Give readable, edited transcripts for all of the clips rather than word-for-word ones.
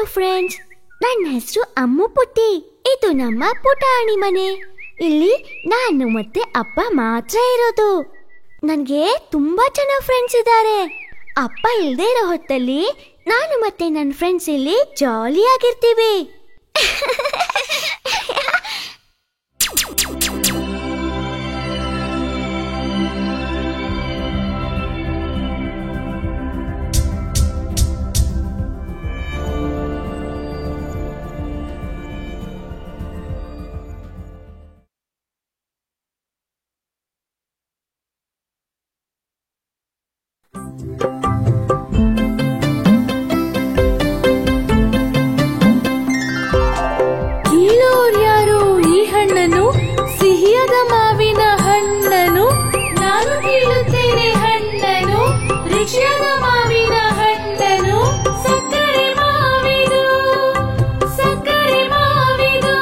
Hello friends, ನನ್ನ ಹೆಸರು ಅಮ್ಮು ಪುಟ್ಟಿ. ಇದು ನಮ್ಮ ಪುಟಾಣಿ ಮನೆ. ಇಲ್ಲಿ ನಾನು ಮತ್ತೆ ಅಪ್ಪ ಮಾತ್ರ ಇರೋದು. ನನಗೆ ತುಂಬಾ ಜನ ಫ್ರೆಂಡ್ಸ್ ಇದ್ದಾರೆ. ಅಪ್ಪ ಇಲ್ಲದೆ ಇರೋ ಹೊತ್ತಲ್ಲಿ ನಾನು ಮತ್ತೆ ನನ್ನ ಫ್ರೆಂಡ್ಸ್ ಇಲ್ಲಿ ಜಾಲಿಯಾಗಿರ್ತೀವಿ. ಯಾರು ಈ ಹಣ್ಣನ್ನು, ಸಿಹಿಯಾದ ಮಾವಿನ ಹಣ್ಣನ್ನು ನಾನು ಕೇಳುತ್ತೇನೆ. ಹಣ್ಣನ್ನು, ರುಚಿಯಾದ ಮಾವಿನ ಹಣ್ಣನ್ನು, ಸಕ್ಕರೆ ಮಾವಿದು, ಸಕ್ಕರೆ ಮಾವಿದು.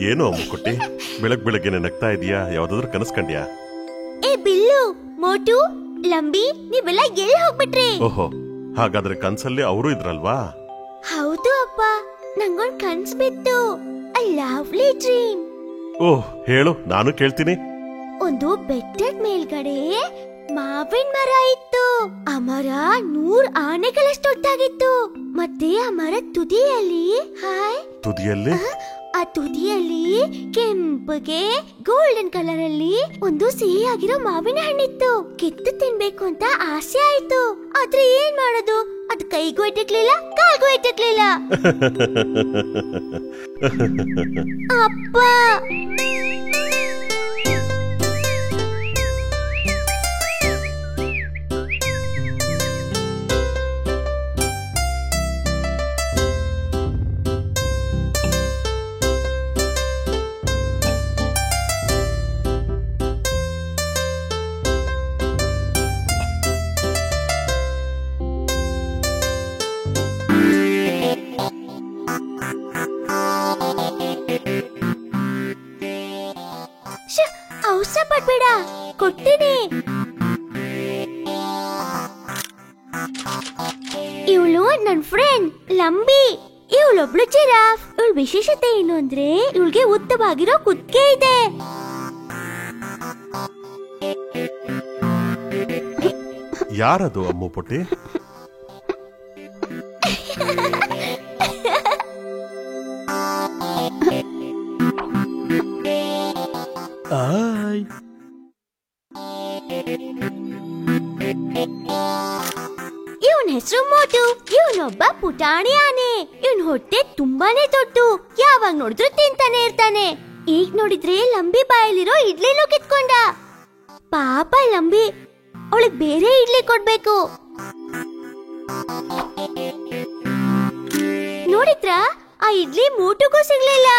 ಏನು ಅಮ್ಮುಕುಟ್ಟಿ, ಬೆಳಗ್ಗೆನೆ ನಗ್ತಾ ಇದೀಯಾ? ಯಾವ್ದಾದ್ರು ಕನಸ್ಕಂಡ್ಯಾ? ಏ ಬಿಲ್ಲು, ಮೋಟು, ಲಂಬಿ, ನೀವೆಲ್ಲ ಎಲ್ಲಿ ಹೋಗ್ಬಿಟ್ರಿ? ಓಹೋ, ಹಾಗಾದ್ರೆ ಕನ್ಸಲ್ಲಿ ಅವರು ಇದ್ರಲ್ವಾ? ಹೌದು ಅಪ್ಪ, ನಂಗೊಂದ್ ಕನ್ಸ್ ಬಿತ್ತು. A lovely dream. ಓಹ್, ಹೇಳು, ನಾನು ಕೇಳ್ತೀನಿ. ಒಂದು ಬೆಟ್ಟದ ಮೇಲ್ಗಡೆ ಮಾವಿನ ಮರ ಇತ್ತು. ಆ ಮರ 100 ಆನೆಗಳಷ್ಟು ದೊಡ್ಡದಾಗಿತ್ತು. ಮತ್ತೆ ಆ ಮರ ತುದಿಯಲ್ಲಿ ಆ ತುದಿಯಲ್ಲಿ ಕೆಂಪಗೆ ಗೋಲ್ಡನ್ ಕಲರ್ ಅಲ್ಲಿ ಒಂದು ಸಿಹಿಯಾಗಿರೋ ಮಾವಿನ ಹಣ್ಣಿತ್ತು. ಕಿತ್ತು ತಿನ್ಬೇಕು ಅಂತ ಆಸೆ ಆಯ್ತು. ಆದ್ರೆ ಏನ್ ಮಾಡೋದು? ಅದು ಕೈಗೂ ಎಟ್ಟಕ್ಲಿಲ್ಲ, ಕಾಲ್ಗೂ ಎಟ್ಟಕ್ಲಿಲ್ಲ. ಅಪ್ಪ, ಅವಸರ ಪಡ್ಬೇಡ, ಕೊಡ್ತೀನಿ. ಇವಳು ನನ್ ಫ್ರೆಂಡ್ ಲಂಬಿ. ಇವಳೊಬ್ಳು ಜಿರಾಫ್. ಇವಳ ವಿಶೇಷತೆ ಏನು ಅಂದ್ರೆ ಇವಳಿಗೆ ಉದ್ದವಾಗಿರೋ ಕುತ್ತಿಗೆ ಇದೆ. ಯಾರದು ಅಮ್ಮು ಪುಟ್ಟಿ? ಇವನ್ ಹೆಸರು ಮೋಟು. ಇವನೊಬ್ಬ ಪುಟಾಣಿ ಆನೆ. ಇವನ್ ಹೊಟ್ಟೆ ತುಂಬಾನೇ ದೊಡ್ಡು. ಯಾವಾಗ ನೋಡಿದ್ರು ತಿಂತಾನೆ ಇರ್ತಾನೆ. ಈಗ ನೋಡಿದ್ರೆ ಲಂಬಿ ಬಾಯಲ್ಲಿರೋ ಇಡ್ಲಿನೂ ಕಿತ್ಕೊಂಡ. ಪಾಪ ಲಂಬಿ, ಅವಳಿಗೆ ಬೇರೆ ಇಡ್ಲಿ ಕೊಡ್ಬೇಕು. ನೋಡಿದ್ರ, ಆ ಇಡ್ಲಿ ಮೋಟುಗೂ ಸಿಗ್ಲಿಲ್ಲ.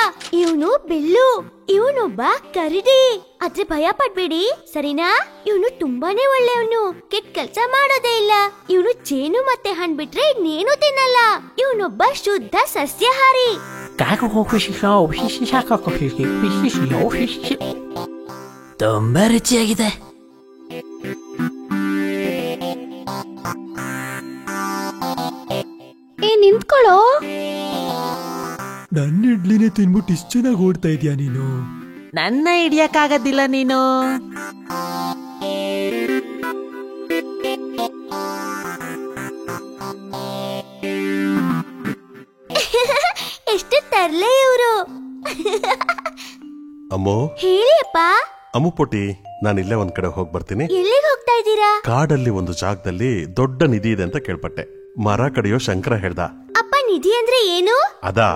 ಇವನು ಬಿಲ್ಲು. ಇವನೊಬ್ಬ ಕರಡಿ. ಆದ್ರೆ ಭಯ ಪಡ್ಬೇಡಿ, ಸರಿನಾ? ಇವನು ತುಂಬಾನೇ ಒಳ್ಳೆಯವನು. ಕೆಟ್ಟ ಕೆಲ್ಸ ಮಾಡೋದೇ ಇಲ್ಲ. ಇವನು ಜೇನು ಮತ್ತೆ ಹಣ್ಣು ಬಿಟ್ರೆ ಇನ್ನೇನು ತಿನ್ನಲ್ಲ. ಇವನೊಬ್ಬ ಶುದ್ಧ ಸಸ್ಯಾಹಾರಿ. ತುಂಬಾ ರುಚಿಯಾಗಿದೆ. ನಿಂತ್ಕೊಳ್ಳೋ. ನನ್ನ ಇಡ್ಲಿನೇ ತಿನ್ಬಿಟ್ಟು ಇಷ್ಟು ಚೆನ್ನಾಗಿ ಓಡ್ತಾ ಇದೀಯ ನೀನು. ನನ್ನ ಹಿಡಿಯಕ್ಕಾಗದಿಲ್ಲ ನೀನು. ಎಷ್ಟು ತರ್ಲೆ ಇವರು. ಅಮ್ಮೋ, ಹೇಳಿ ಅಪ್ಪ. ಅಮ್ಮು ಪುಟ್ಟಿ, ನಾನಿಲ್ಲೇ ಒಂದ್ ಕಡೆ ಹೋಗಿ ಬರ್ತೀನಿ. ಎಲ್ಲಿಗೆ ಹೋಗ್ತಾ ಇದ್ದೀರಾ? ಕಾಡಲ್ಲಿ ಒಂದು ಜಾಗದಲ್ಲಿ ದೊಡ್ಡ ನಿಧಿ ಇದೆ ಅಂತ ಕೇಳ್ಪಟ್ಟೆ. ಮರ ಕಡಿಯೋ ಶಂಕರ ಹೇಳ್ದ. ಅಪ್ಪ, ನಿಧಿ ಅಂದ್ರೆ ಏನು? ಅದಾ,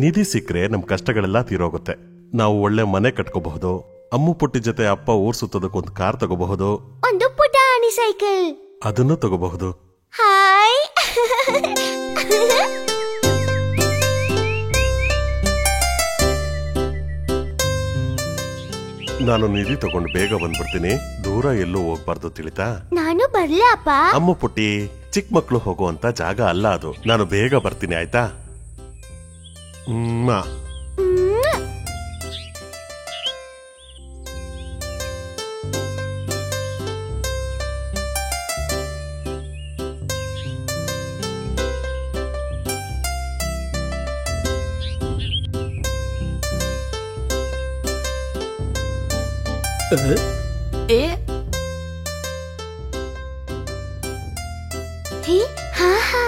ನಿಧಿ ಸಿಕ್ಕರೆ ನಮ್ ಕಷ್ಟಗಳೆಲ್ಲ ತೀರೋಗುತ್ತೆ. ನಾವು ಒಳ್ಳೆ ಮನೆ ಕಟ್ಕೋಬಹುದು. ಅಮ್ಮು ಪುಟ್ಟಿ ಜೊತೆ ಅಪ್ಪ ಊರ್ ಸುತ್ತೋದಕ್ಕೊಂದು ಕಾರ್ ತಗೋಬಹುದು. ಒಂದು ಪುಟಾಣಿ ಸೈಕಲ್ ಅದನ್ನು ತಗೋಬಹುದು. ಹಾಯ್. ನಾನು ನಿಧಿ ತಗೊಂಡು ಬೇಗ ಬಂದ್ಬಿಡ್ತೀನಿ. ದೂರ ಎಲ್ಲೂ ಹೋಗ್ಬಾರ್ದು, ತಿಳಿತಾ? ನಾನು ಬರ್ಲಾ ಅಪ್ಪ? ಅಮ್ಮ ಪುಟ್ಟಿ, ಚಿಕ್ಕ ಮಕ್ಳು ಹೋಗುವಂತ ಜಾಗ ಅಲ್ಲ ಅದು. ನಾನು ಬೇಗ ಬರ್ತೀನಿ, ಆಯ್ತಾ? ಮ್ವಾ. ಏ ಹೇ, ಹಾ ಹಾ.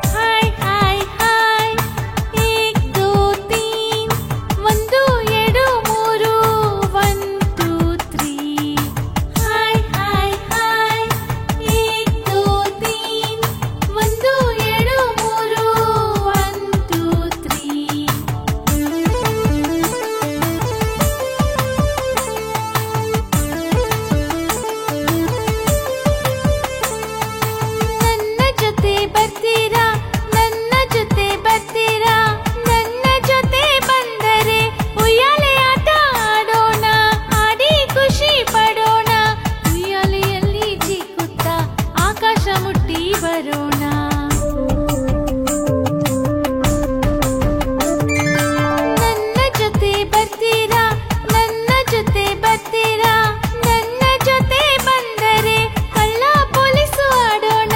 ಹಾಯ್ ಹಾಯ್ ಹಾಯ್ ಏಕ್ ದೋ ತೀನ್ ಒಂದು ಎರಡು ಮೂರು 1 2 3 ಹಾಯ್ ಹಾಯ್ ಹಾಯ್ ಏಕ್ ದೋ ತೀನ್ ಒಂದು ಎರಡು ಮೂರು 1 2 ನನ್ನ ಜೊತೆ ಬರ್ತೀರಾ ನನ್ನ ಜೊತೆ ಬರ್ತೀರಾ ನನ್ನ ಜೊತೆ ಬಂದರೆ ಉಯ್ಯಾಲೆ ಆಟ ಆಡೋಣ ಆಡಿ ಖುಷಿ ಪಡೋಣ ಉಯ್ಯಾಲೆಯಲ್ಲಿ ಜಿಕ್ಕುತ್ತಾ ಆಕಾಶ ಮುಟ್ಟಿ ಬರೋಣ ನನ್ನ ಜೊತೆ ಬರ್ತೀರಾ ನನ್ನ ಜೊತೆ ಬರ್ತೀರಾ ನನ್ನ ಜೊತೆ ಬಂದರೆ ಕಳ್ಳ ಪೊಲೀಸು ಆಡೋಣ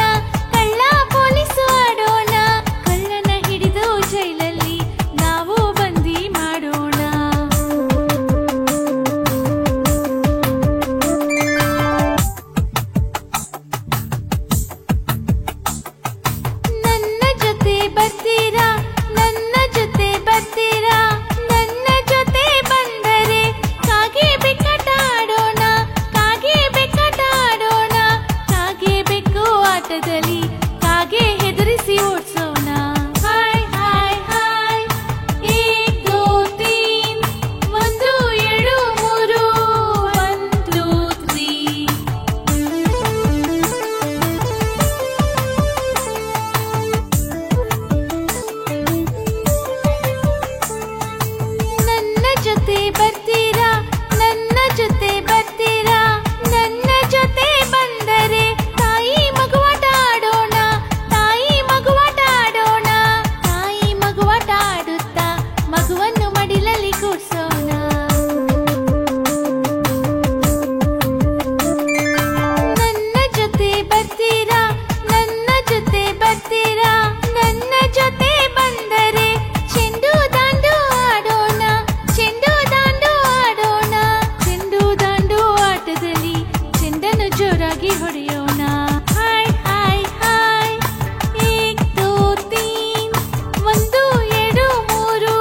ಕಳ್ಳ ಪೊಲೀಸು ಆಡೋಣ ಕಳ್ಳನ ಹಿಡಿದು ಜೈಲಲ್ಲಿ ನಾವು ಬಂದಿ ಮಾಡೋಣ ನನ್ನ ಜೊತೆ ಬರ್ತೀರಾ ನನ್ನ ಜೊತೆ ಬರ್ತೀರಾ ನನ್ನ ಜೊತೆ ಬಂದರೆ ಕಾಗೆ ಬೆಕ್ಕಾಟ ಆಡೋಣ ಕಾಗೆ ಬೆಕ್ಕಾಟ ಆಡೋಣ ಕಾಗೆ ಬೆಕ್ಕು ಆಟದಲ್ಲಿ ಕಾಗೆ ಹೆದರಿಸಿ ಓಡಿಸೋಣ ಹಾಯ್ ಹಾಯ್ ಹಾಯ್ ಏಕ್ ದೋ ತೀನ್ ಒಂದು ಎರಡು ಮೂರು 1 2 ನನ್ನ ಜೊತೆ ಬರ್ತೀರಾ ನನ್ನ ಜೊತೆ ಬರ್ತೀರಾ ನನ್ನ ಜೊತೆ ಬಂದರೆ ತಾಯಿ ಮಗುವಾಟ ಆಡೋಣ ತಾಯಿ ಮಗುವಾಟ ಆಡೋಣ ತಾಯಿ ಮಗುವಾಟ ಆಡುತ್ತಾ ಮಗುವನ್ನು ಮಡಿಲಲ್ಲಿ ಕೂರ್ಸೋಣ ನನ್ನ ಜೊತೆ ಬರ್ತೀರಾ ನನ್ನ ಜೊತೆ ಬರ್ತೀರಾ ನನ್ನ ಜೊತೆ ಬಂದರೆ ಚೆಂಡು ದಾಂಡು ಆಡೋಣ ಚೆಂಡು ದಾಂಡು ಆಡೋಣ ಚೆಂಡು ದಾಂಡು ಆಟದಲ್ಲಿ ಚೆಂಡನ್ನು ಜೋರಾಗಿ ಹೊಡೆಯೋಣ ಹಾಯ್ ಹಾಯ್ ಹಾಯ್ ಏಕ್ ದೋ ತೀನ್ ಒಂದು ಎರಡು ಮೂರು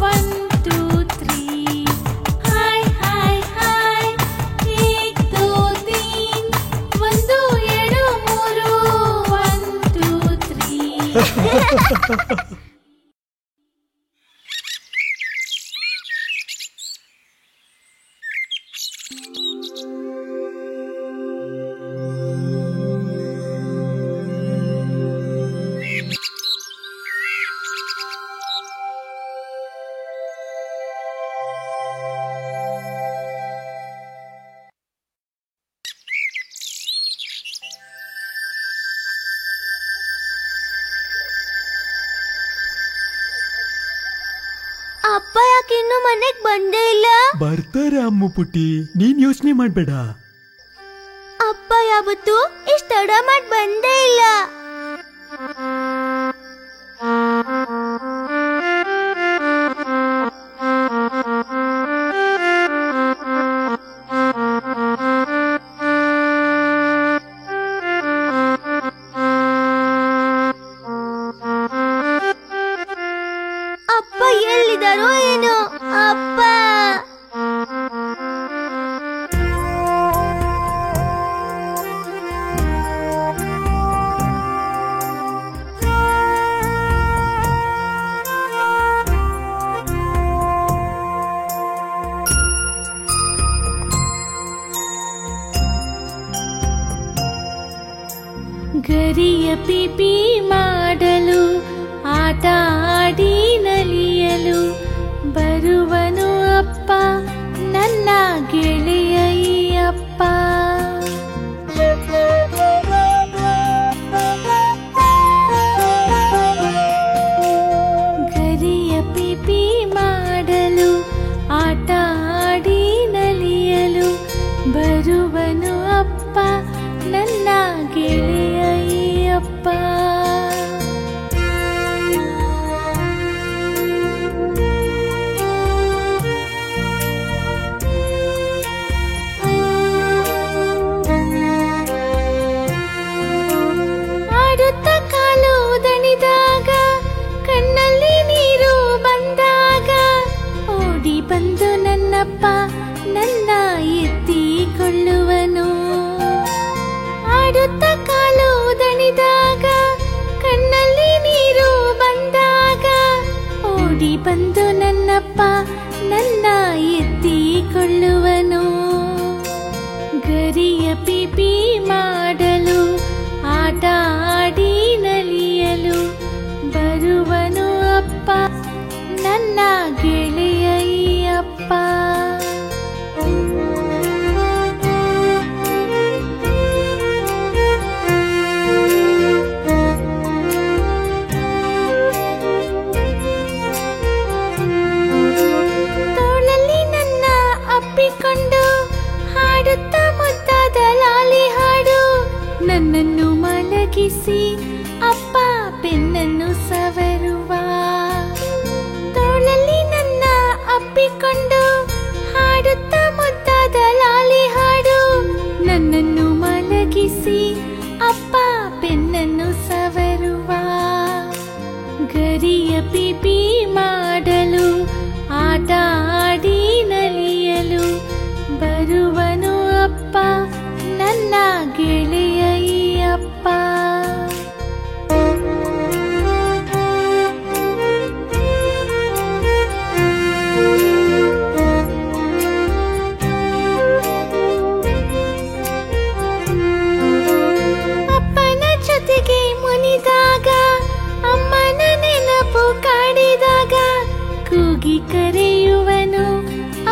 1 2 3 ಹಾಯ್ ಹಾಯ್ ಹಾಯ್ ಏಕ್ ದೋ ತೀನ್ ಒಂದು ಎರಡು ಮೂರು 1 2 3 ಅಪ್ಪ ಯಾಕೆ ಇನ್ನು ಮನೆಗ್ ಬಂದೇ ಇಲ್ಲ? ಬರ್ತಾರೆ ಅಮ್ಮು ಪುಟ್ಟಿ, ನೀನ್ ಯೋಚನೆ ಮಾಡ್ಬೇಡ. ಅಪ್ಪ ಯಾವತ್ತು ಇಷ್ಟ ತಡ ಮಾಡಿ ಬಂದೇ ಇಲ್ಲ. ಅಪ್ಪ ಎಲ್ಲಿದಾರೋ ಏನೋ. ಅಪ್ಪ ಗರಿಯ ಪಿಪಿ ಮಾಡಲು ಆಟ ಆಡಿ ನಲಿಯಲು ಬರುವನು ಅಪ್ಪ ನನ್ನ ಗೆಳೆಯ ಈ ಅಪ್ಪ. ಗರಿಯ ಪಿಪಿ ಮಾಡಲು ಆಟ ಆಡಿ ನಲಿಯಲು ಬರುವನು ಅಪ್ಪ ನನ್ನ ಗೆಳೆಯ ಈ ಅಪ್ಪ. ಆಡುತ್ತ ಕಾಲು ದಣಿದಾಗ ಕಣ್ಣಲ್ಲಿ ನೀರು ಬಂದಾಗ ಓಡಿ ಬಂದು ನನ್ನಪ್ಪ ನನ್ನ ಎತ್ತಿಕೊಳ್ಳುವನು. ಆಡುತ್ತ ಕಾಲು ದಣಿದಾಗ ಕಣ್ಣಲ್ಲಿ ನೀರು ಬಂದಾಗ ಓಡಿ ಬಂದು ನನ್ನಪ್ಪ ನನ್ನ ಎತ್ತಿಕೊಳ್ಳುವನು. ಗರಿಯ ಪಿಪಿ ಮಾಡಲು ಆಟ ಆಡಿ ನಲಿಯಲು ಬರುವನು ಅಪ್ಪ ನನ್ನ ಗೆಳೆಯ ಈ ಅಪ್ಪ. ತೋಳಲ್ಲಿ ನನ್ನ ಅಪ್ಪಿಕೊಂಡು ಹಾಡುತ್ತ ಮುದ್ದಾದ ಲಾಲಿ ಹಾಡು ನನ್ನನ್ನು ಮಲಗಿಸಿ ಅಪ್ಪ ಬೆನ್ನನ್ನು ಸವರುವ. ತೋಳಲ್ಲಿ ನನ್ನ ಅಪ್ಪಿಕೊಂಡು ಹಾಡುತ್ತ ಮುದ್ದಾದ ಲಾಲಿ ಹಾಡು ನನ್ನನ್ನು ಮಲಗಿಸಿ ಅಪ್ಪ ಬೆನ್ನನ್ನು ಸವರುವ. ಗರಿಯ ಪಿಪಿ ಮಾಡಲು ಆಟ ಆಡಿ ನಲಿಯಲು ಬರುವನು ಅಪ್ಪ ನನ್ನ ಗೆಳೆಯ ಈ ಅಪ್ಪ. ಅಪ್ಪನ ಜೊತೆಗೆ ಮುನಿದಾಗ ಅಮ್ಮನ ನೆನಪು ಕಾಡಿದಾಗ ಕೂಗಿ ಕರೆಯುವನು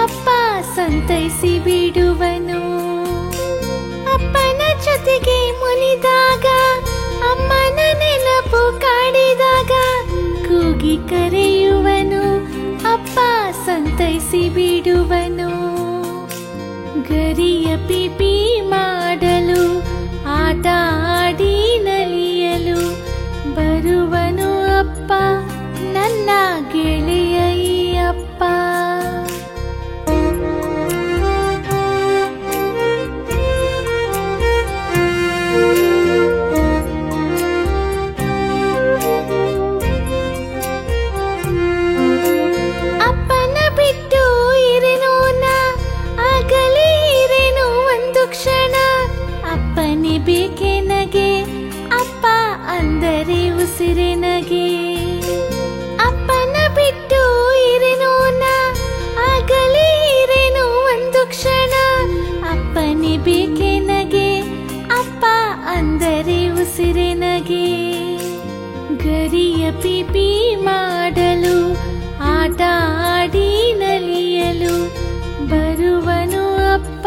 ಅಪ್ಪ ಸಂತೈಸಿ ಬಿಡುವನು. ಅಪ್ಪನ ಜೊತೆಗೆ ಮುನಿದಾಗ ಅಮ್ಮನ ನೆನಪು ಕಾಡಿದಾಗ ಕೂಗಿ ಕರೆಯುವನು ಅಪ್ಪ ಸಂತೈಸಿ ಬಿಡುವನು. ಗರಿಯ ಪಿಪಿ ಮಾಡಲು ಆಟ ಆಡಿ ನಲಿಯಲು ಬರುವನು ಅಪ್ಪ ನನ್ನ ಗೆಳೆಯ ಈ ಅಪ್ಪ. ಅಪ್ಪನ ಬಿಟ್ಟು ಇರೆನೋ ನಾ ಆಗಲೇ ಇರೆನು ಒಂದು ಕ್ಷಣ. ಅಪ್ಪನೇ ಬೇಕೆ ನಗೆ ಅಪ್ಪ ಅಂದರೆ ಉಸಿರೆ ನಗೆ. ಅಪ್ಪನ ಬಿಟ್ಟು ಇರೆನೋ ನಾ ಆಗಲೇ ಇರೆನು ಒಂದು ಕ್ಷಣ. ಅಪ್ಪನೇ ಬೇಕೆ ನಗೆ ಅಪ್ಪ ಅಂದರೆ ಉಸಿರೆ ನಗೆ. ಗರಿಯ ಪಿಪಿ ಮಾಡಲು ಆಟ ಆಡಿ ನಲಿಯಲು ಬರುವನು ಅಪ್ಪ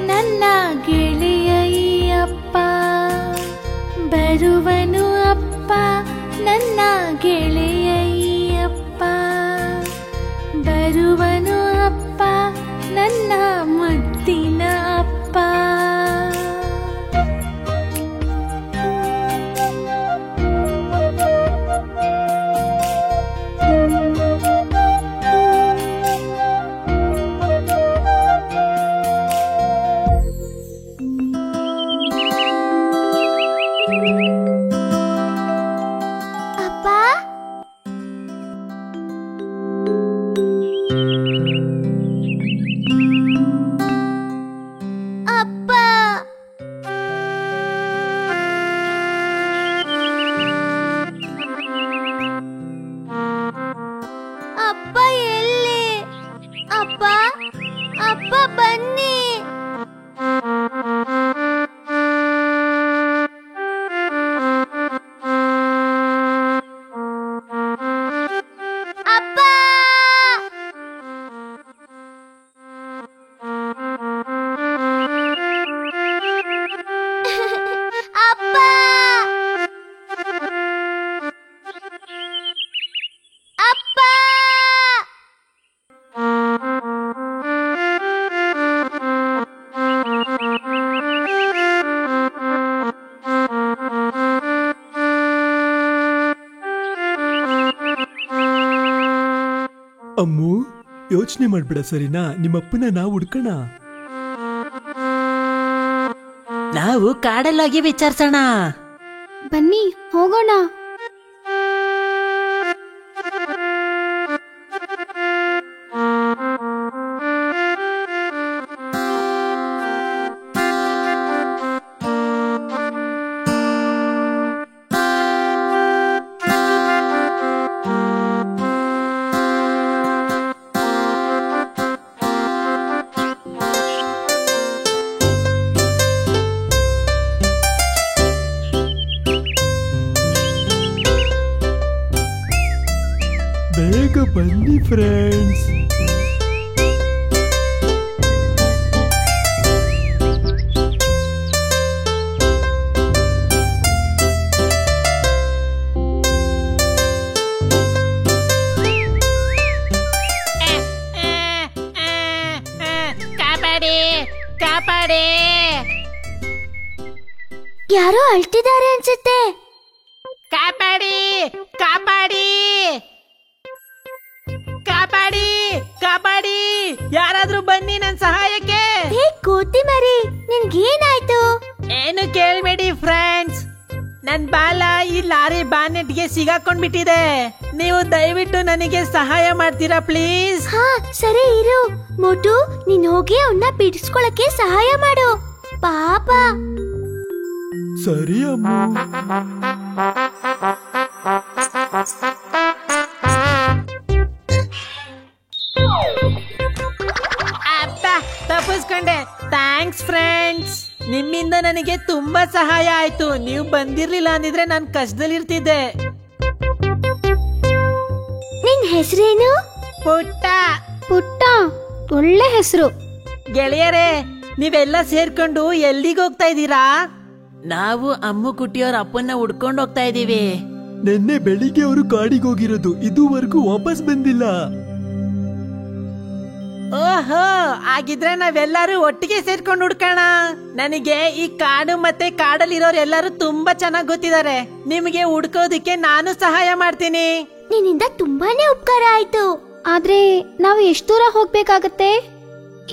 ನನ್ನ ಗೆಳೆಯ ಈ ಅಪ್ಪ. ಬರುವನು ಅಪ್ಪ ನನ್ನ ಗೆಳೆಯ ಈ ಅಪ್ಪ. ಬರುವನು ಅಪ್ಪ ನನ್ನ ಮುದ್ದಿನ ಅಪ್ಪ. ಅಪ್ಪ ಅಪ್ಪ ಅಪ್ಪ ಎಲ್ಲಿ? ಅಪ್ಪ ಅಪ್ಪ ಬನ್ನಿ. ಅಮ್ಮು ಯೋಚನೆ ಮಾಡ್ಬೇಡ ಸರಿನಾ, ನಿಮ್ಮಪ್ಪನ ನಾವು ಹುಡ್ಕೋಣ. ನಾವು ಕಾಡಲ್ಲೋಗಿ ವಿಚಾರಿಸೋಣ. ಬನ್ನಿ ಹೋಗೋಣ. ಬೇಗ ಬನ್ನಿ ಫ್ರೆಂಡ್ಸ್. ಕಾಪಾಡಿ ಕಾಪಾಡಿ. ಯಾರೋ ಅಳ್ತಿದ್ದಾರೆ ಅನ್ಸುತ್ತೆ. ಕಾಪಾಡಿ ಕಾಪಾಡಿ ಕಾಪಾಡಿ ಕಾಪಾಡಿ. ಯಾರಾದ್ರೂ ಬನ್ನಿ ನನ್ ಸಹಾಯಕ್ಕೆ. ಹೇ ಕೋತಿ ಮರಿ, ನಿನ್ಗೇನಾಯ್ತು? ಏನು ಕೇಳ್ಬೇಡಿ ಫ್ರೆಂಡ್ಸ್, ನನ್ ಬಾಲ ಈ ಲಾರಿ ಬಾನೆಟ್ಗೆ ಸಿಗಾಕೊಂಡ್ಬಿಟ್ಟಿದೆ. ನೀವು ದಯವಿಟ್ಟು ನನಗೆ ಸಹಾಯ ಮಾಡ್ತೀರಾ ಪ್ಲೀಸ್? ಹಾ ಸರಿ ಇರು. ಮೋಟು, ನೀನ್ ಹೋಗಿ ಅವನ್ನ ಬಿಡಿಸ್ಕೊಳಕ್ಕೆ ಸಹಾಯ ಮಾಡು. ಪಾಪ. ಸರಿ ಅಮ್ಮ. ಅಪ್ಪ, ತಪ್ಪಿಸ್ಕೊಂಡೆ. ಥ್ಯಾಂಕ್ಸ್ ಫ್ರೆಂಡ್ಸ್, ನಿಮ್ಮಿಂದ ನನಗೆ ತುಂಬಾ ಸಹಾಯ ಆಯ್ತು. ನೀವು ಬಂದಿರ್ಲಿಲ್ಲ ಅಂದಿದ್ರೆ ನಾನು ಕಷ್ಟದಲ್ಲಿರ್ತಿದ್ದೆ. ನಿನ್ ಹೆಸರೇನು? ಪುಟ್ಟ. ಪುಟ್ಟ, ಒಳ್ಳೆ ಹೆಸರು. ಗೆಳೆಯರೇ, ನೀವೆಲ್ಲ ಸೇರ್ಕೊಂಡು ಎಲ್ಲಿಗೆ ಹೋಗ್ತಾ ಇದ್ದೀರಾ? ನಾವು ಅಮ್ಮು ಕುಟ್ಟಿಯವ್ರ ಅಪ್ಪನ್ನ ಹುಡ್ಕೊಂಡು ಹೋಗ್ತಾ ಇದೀವಿ. ನಿನ್ನೆ ಬೆಳಿಗ್ಗೆ ಅವರು ಕಾಡಿಗೆ ಹೋಗಿರೋದು, ಇದುವರೆಗೂ ವಾಪಸ್ ಬಂದಿಲ್ಲ. ಓಹೋ, ಹಾಗಿದ್ರೆ ನಾವೆಲ್ಲರೂ ಒಟ್ಟಿಗೆ ಸೇರ್ಕೊಂಡು ಹುಡ್ಕೋಣ. ನನಗೆ ಈ ಕಾಡು ಮತ್ತೆ ಕಾಡಲ್ಲಿರೋರು ಎಲ್ಲರೂ ತುಂಬಾ ಚೆನ್ನಾಗಿ ಗೊತ್ತಿದ್ದಾರೆ. ನಿಮಗೆ ಹುಡ್ಕೋದಿಕ್ಕೆ ನಾನು ಸಹಾಯ ಮಾಡ್ತೀನಿ. ನಿನ್ನಿಂದ ತುಂಬಾನೇ ಉಪಕಾರ ಆಯ್ತು. ಆದ್ರೆ ನಾವು ಎಷ್ಟು ದೂರ ಹೋಗ್ಬೇಕಾಗತ್ತೆ?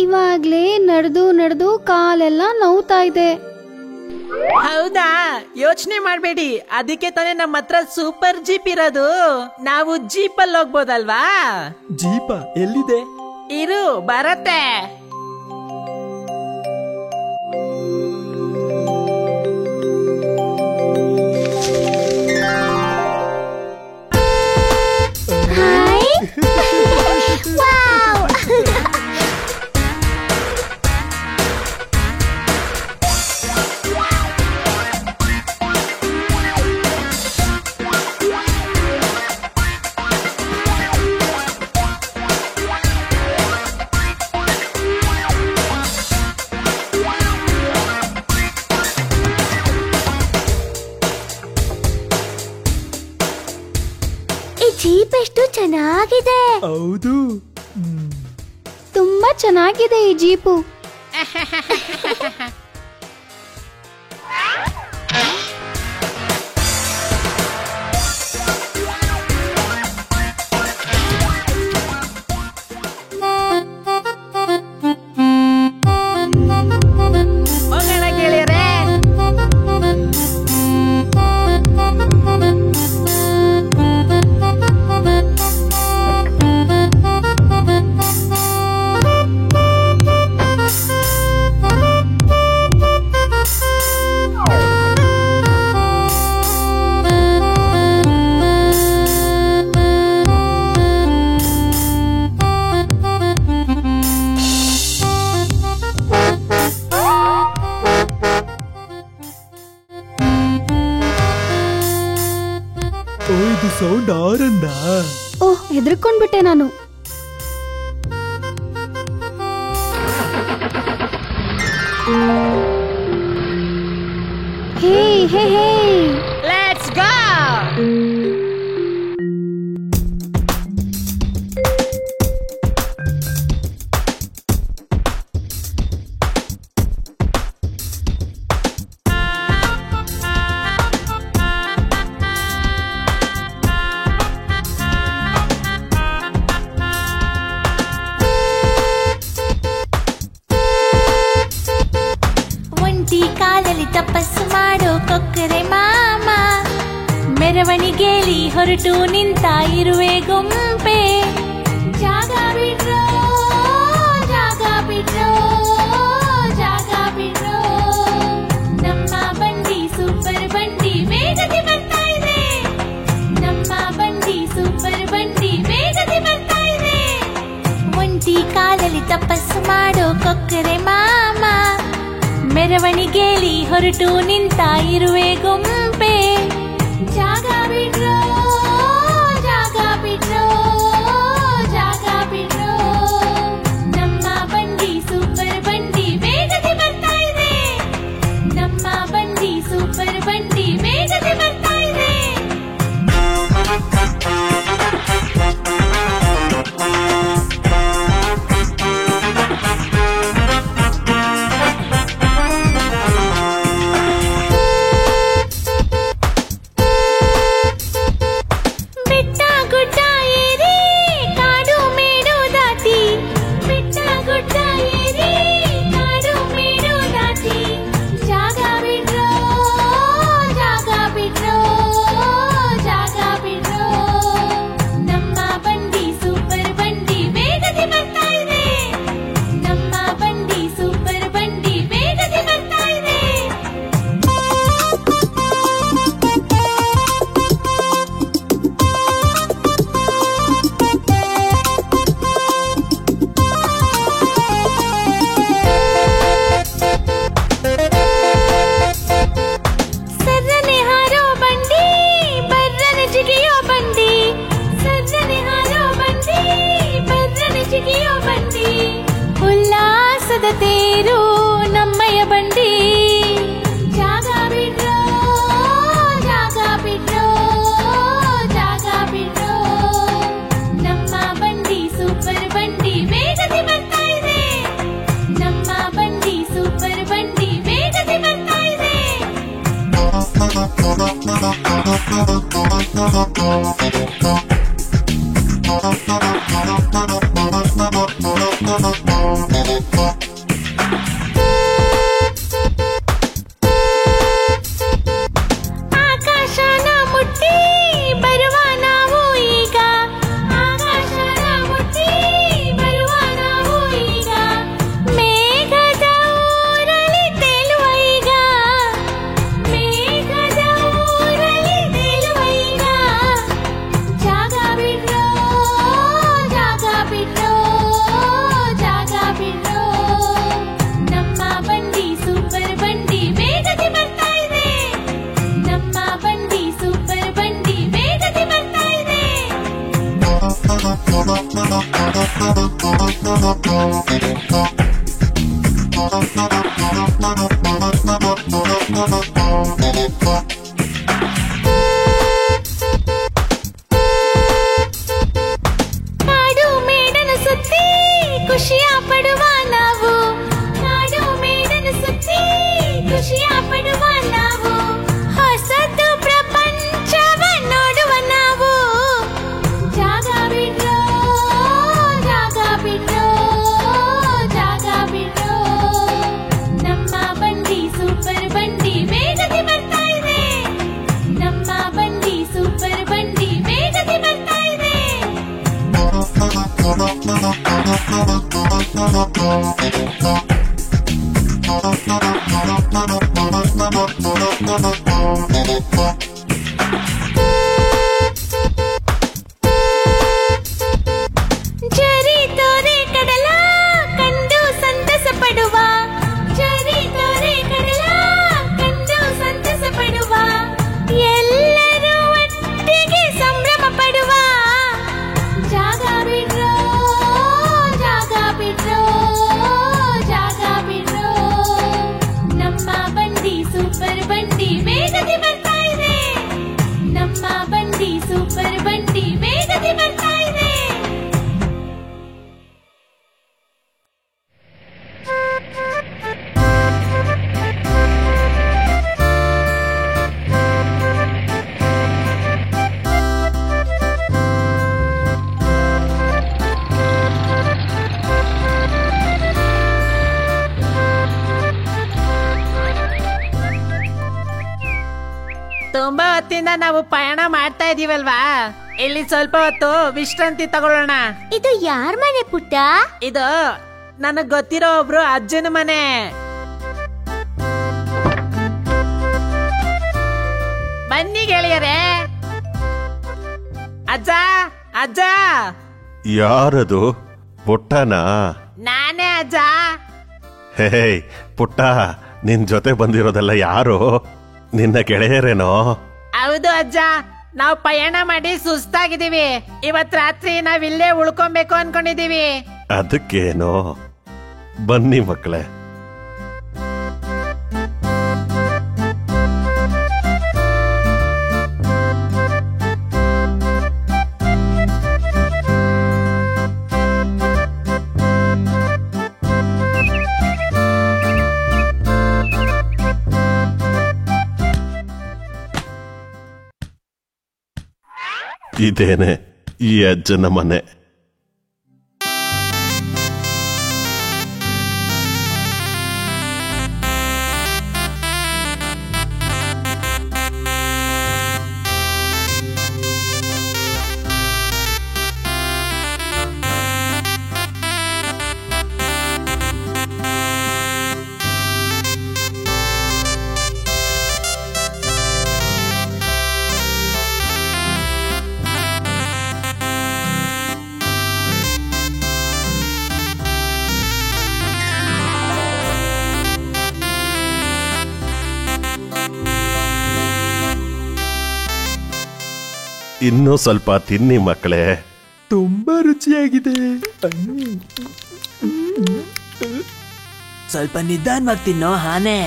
ಇವಾಗ್ಲೇ ನಡೆದು ನಡೆದು ಕಾಲೆಲ್ಲ ನೋವ್ತಾ ಇದೆ. ಹೌದಾ? ಯೋಚನೆ ಮಾಡ್ಬೇಡಿ, ಅದಕ್ಕೆ ತಾನೇ ನಮ್ಮ ಹತ್ರ ಸೂಪರ್ ಜೀಪ್ ಇರೋದು. ನಾವು ಜೀಪಲ್ಲಿ ಹೋಗ್ಬೋದಲ್ವಾ? ಜೀಪ ಎಲ್ಲಿದೆ? ಇರು, ಬರತ್ತೆ. ಹಾಯ್. ವಾವ್. ಈ ಜೀಪ್ ಎಷ್ಟು ಚೆನ್ನಾಗಿದೆ. ಹೌದು. ತುಂಬಾ ಚೆನ್ನಾಗಿದೆ ಈ ಜೀಪು. ಹೋಗೋಣ ಗೆಳೆಯರೇ. ಓ, ಇದು ಸೌಂಡ್ ಆರಂದ. ಓಹ್, ಹೆದರ್ಕೊಂಡ್ಬಿಟ್ಟೆ ನಾನು. ಹೇ ಹೇ ಹೇ, ಲೆಟ್ಸ್ ಗೋ. ಮೆರವಣಿಗೆಯಲ್ಲಿ ಹೊರಟು ನಿಂತ ಇರುವೆ ಗೊಂಬೆ. ಜಾಗ ಬಿಡ್ರೋ, ಜಾಗ ಬಿಡ್ರೋ, ಜಾಗ ಬಿಡ್ರೋ. ನಮ್ಮ ಬಂಡಿ ಸೂಪರ್ ಬಂಡಿ ವೇಗದಿ ಬರ್ತಾ ಇದೆ. ನಮ್ಮ ಬಂಡಿ ಸೂಪರ್ ಬಂಡಿ ವೇಗದಿ ಬರ್ತಾ ಇದೆ. ಒಂಟಿ ಕಾಲಲ್ಲಿ ತಪಸ್ಸು ಮಾಡೋ ಕೊಕ್ಕರೆ ಮಾಮ, ಮೆರವಣಿಗೆಯಲ್ಲಿ ಹೊರಟು ನಿಂತ ಇರುವೆ ಗೊಂಬೆ. ಜಾಗ ಬಿಡ್ರೋ, ಜಾಗ ಬಿಡ್ರೋ, ಜಾಗ ಬಿಡ್ರೋ. ನಮ್ಮ ಬಂಡಿ ಸೂಪರ್ ಬಂಡಿ ವೇಗದಿ ಬರ್ತಾ ಇದೆ. ನಮ್ಮ ಬಂಡಿ ಸೂಪರ್ ಬಂಡಿ ವೇಗದಿ ಬರ್ತಾ ಇದೆ. ಉಲ್ಲಾಸದ ತೇರು ನಮ್ಮಯ ಬಂಡಿ. ಜಾಗ ಬಿಡ್ರೋ, ಜಾಗ ಬಿಡ್ರೋ, ಜಾಗ ಬಿಡ್ರೋ. ನಮ್ಮ ಬಂಡಿ ಸೂಪರ್ ಬಂಡಿ ವೇಗದಿ ಬರ್ತಾ ಇದೆ. ನಮ್ಮ ಬಂಡಿ ಸೂಪರ್ ಬಂಡಿ ವೇಗದಿ ಬರ್ತಾ ಇದೆ. ಆಕಾಶನ ಮುಟ್ಟಿ ಬರುವ ನಾವು ಈಗ. ಆಕಾಶನ ಮುಟ್ಟಿ ಬರುವ ನಾವು ಈಗ. ಮೇಘದ ಊರಲ್ಲಿ ತೇಲುವ ಈಗ. ಮೇಘದ ಊರಲ್ಲಿ ತೇಲುವ ಈಗ. ಜಾಗ ಬಿಡ್ರೋ, ಜಾಗ ಬಿಡ್ರೋ, ಜಾಗ ಬಿಡ್ರೋ. ನಮ್ಮ ಬಂಡಿ ಸೂಪರ್ ಬಂಡಿ ವೇಗದಿ ಬರ್ತಾ ಇದೆ. ನಮ್ಮ ಬಂಡಿ ಸೂಪರ್ ಬಂಡಿ ವೇಗದಿ ಬರ್ತಾ ಇದೆ. ಕಾಡು ಮೇಡನ ಸುತ್ತಿ ಖುಷಿಯ ಪಡುವ ನಾವು. ಕಾಡು ಮೇಡನ ಸುತ್ತಿ ಖುಷಿಯ ಪಡುವ ನಾವು. ಹೊಸತು ಪ್ರಪಂಚವ ನೋಡುವ ನಾವು. ಜಾಗ ಬಿಡ್ರೋ, ಜಾಗ ಬಿಡ್ರೋ, ಜಾಗ ಬಿಡ್ರೋ. ನಮ್ಮ ಬಂಡಿ ಸೂಪರ್ ಬಂಡಿ ವೇಗದಿ ಬರ್ತಾ ಇದೆ. ನಮ್ಮ ಬಂಡಿ ಸೂಪರ್ ಬಂಡಿ ವೇಗದಿ ಬರ್ತಾ ಇದೆ. ಜರಿ ತೋರೆ ಕಡಲ ಕಂಡು ಸಂತಸ ಪಡುವ. ಜರಿ ತೋರೆ ಕಡಲ ಕಂಡು ಸಂತಸ ಪಡುವ. ಎಲ್ಲರೂ ಒಟ್ಟಿಗೆ ಸಂಭ್ರಮ ಪಡುವ. ಜಾಗ ಬಿಡ್ರೋ, ಜಾಗ ಬಿಡ್ರೋ, ಜಾಗ ಬಿಡ್ರೋ. ನಮ್ಮ ಬಂಡಿ ಸೂಪರ್ ಬಂಡಿ ವೇಗದಿ ಬರ್ತಾ ಇದೆ. ಇಲ್ಲಿಂದ ನಾವು ಪಯಣ ಮಾಡ್ತಾ ಇದೀವಲ್ವಾ, ಇಲ್ಲಿ ಸ್ವಲ್ಪ ಹೊತ್ತು ವಿಶ್ರಾಂತಿ ತಗೊಳ್ಳೋಣ. ಇದು ಯಾರ್ ಮನೆ ಪುಟ್ಟ? ಇದು ನನಗ್ ಗೊತ್ತಿರೋ ಒಬ್ರು ಅಜ್ಜನ ಮನೆ. ಬನ್ನಿ ಗೆಳೆಯರೇ. ಅಜ್ಜ ಅಜ್ಜ. ಯಾರದು? ಪುಟ್ಟನಾ? ನಾನೇ ಅಜ್ಜ. ಹೇ ಪುಟ್ಟ, ನಿನ್ ಜೊತೆ ಬಂದಿರೋದೆಲ್ಲ ಯಾರು? ನಿನ್ನ ಗೆಳೆಯರೇನೋ? ಹೌದು ಅಜ್ಜ, ನಾವು ಪಯಣ ಮಾಡಿ ಸುಸ್ತಾಗಿದ್ದೀವಿ. ಇವತ್ ರಾತ್ರಿ ನಾವಿಲ್ಲೇ ಉಳ್ಕೊಬೇಕು ಅನ್ಕೊಂಡಿದೀವಿ. ಅದಕ್ಕೇನೋ, ಬನ್ನಿ ಮಕ್ಕಳೇ. ಇದೇನೆ ಈ ಅಜ್ಜನ ಮನೆ. ಇನ್ನೂ ಸ್ವಲ್ಪ ತಿನ್ನಿ ಮಕ್ಕಳೇ. ತುಂಬಾ ರುಚಿಯಾಗಿದೆ. ಸ್ವಲ್ಪ ನಿಧಾನವಾಗಿ ತಿನ್ನೋ ಆನೆ.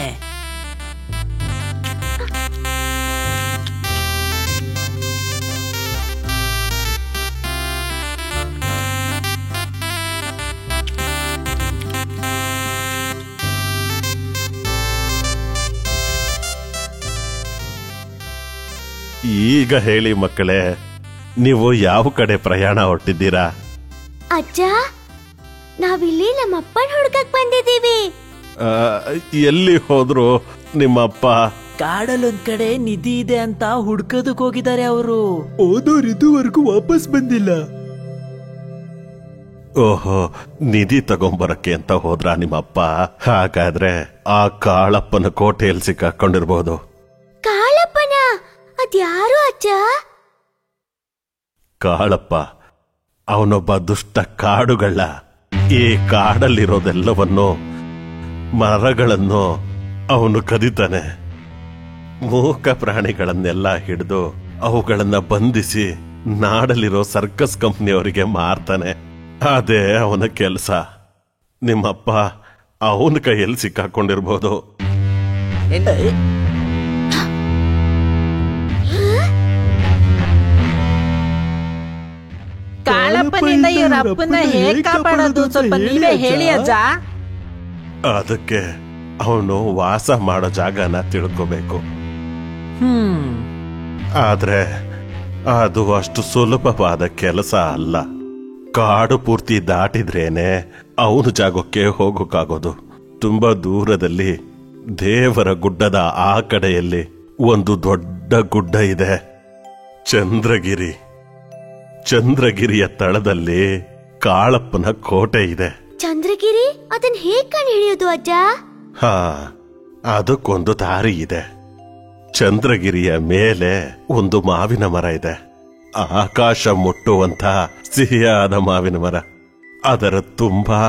ಈಗ ಹೇಳಿ ಮಕ್ಕಳೇ, ನೀವು ಯಾವ ಕಡೆ ಪ್ರಯಾಣ ಹೊರಟಿದ್ದೀರಾ? ಅಜ್ಜ, ನಾವಿಲ್ಲಿ ನಮ್ಮಪ್ಪನ ಹುಡ್ಕಕ್ ಬಂದಿದ್ದೀವಿ. ಎಲ್ಲಿ ಹೋದ್ರು ನಿಮ್ಮಪ್ಪ? ಕಾಡಲ್ಲೊಂದ್ ಕಡೆ ನಿಧಿ ಇದೆ ಅಂತ ಹುಡ್ಕೋದಕ್ ಹೋಗಿದ್ದಾರೆ ಅವರು. ಓದೋರು ಇದುವರೆಗೂ ವಾಪಸ್ ಬಂದಿಲ್ಲ. ಓಹೋ, ನಿಧಿ ತಗೊಂಬರಕ್ಕೆ ಅಂತ ಹೋದ್ರ ನಿಮ್ಮಪ್ಪ? ಹಾಗಾದ್ರೆ ಆ ಕಾಳಪ್ಪನ ಕೋಟೆಯಲ್ಲಿ ಸಿಕ್ಕಾಕೊಂಡಿರ್ಬೋದು. ಕಾಳಪ್ಪನ? ಅದ್ಯಾರು ಅಜ್ಜ? ಕಾಳಪ್ಪ ಅವನೊಬ್ಬ ದುಷ್ಟ ಕಾಡುಗಳ್ಳ. ಈ ಕಾಡಲ್ಲಿರೋದೆಲ್ಲವನ್ನು, ಮರಗಳನ್ನು ಅವನು ಕದಿತಾನೆ. ಮೂಕ ಪ್ರಾಣಿಗಳನ್ನೆಲ್ಲ ಹಿಡಿದು ಅವುಗಳನ್ನ ಬಂಧಿಸಿ ನಾಡಲ್ಲಿರೋ ಸರ್ಕಸ್ ಕಂಪ್ನಿಯವರಿಗೆ ಮಾರ್ತಾನೆ. ಅದೇ ಅವನ ಕೆಲಸ. ನಿಮ್ಮಪ್ಪ ಅವನ ಕೈಯಲ್ಲಿ ಸಿಕ್ಕಾಕೊಂಡಿರ್ಬೋದು. ಕಾಳಪ್ಪನಿಂದ ಇವ್ರ ಅಪ್ಪನ ಹೇಗ್ ಕಾಪಾಡೋದು ಸ್ವಲ್ಪ ನೀವೇ ಹೇಳಿ ಅಜ್ಜ. ಅದಕ್ಕೆ ಅವನು ವಾಸ ಮಾಡೋ ಜಾಗನ ತಿಳ್ಕೋಬೇಕು. ಆದ್ರೆ ಅದು ಅಷ್ಟು ಸುಲಭವಾದ ಕೆಲಸ ಅಲ್ಲ. ಕಾಡು ಪೂರ್ತಿ ದಾಟಿದ್ರೇನೆ ಅವನ ಜಾಗಕ್ಕೆ ಹೋಗೋಕ್ಕಾಗೋದು. ತುಂಬಾ ದೂರದಲ್ಲಿ ದೇವರ ಗುಡ್ಡದ ಆ ಕಡೆಯಲ್ಲಿ ಒಂದು ದೊಡ್ಡ ಗುಡ್ಡ ಇದೆ, ಚಂದ್ರಗಿರಿ. ಚಂದ್ರಗಿರಿಯ ತಳದಲ್ಲಿ ಕಾಳಪ್ಪನ ಕೋಟೆ ಇದೆ. ಚಂದ್ರಗಿರಿ? ಅದನ್ ಹೇಗ್ ಕಂಡು ಹಿಡಿಯೋದು ಅಜ್ಜ? ಹಾ, ಅದಕ್ಕೊಂದು ದಾರಿ ಇದೆ. ಚಂದ್ರಗಿರಿಯ ಮೇಲೆ ಒಂದು ಮಾವಿನ ಮರ ಇದೆ. ಆಕಾಶ ಮುಟ್ಟುವಂತ ಸಿಹಿಯಾದ ಮಾವಿನ ಮರ. ಅದರ ತುಂಬಾ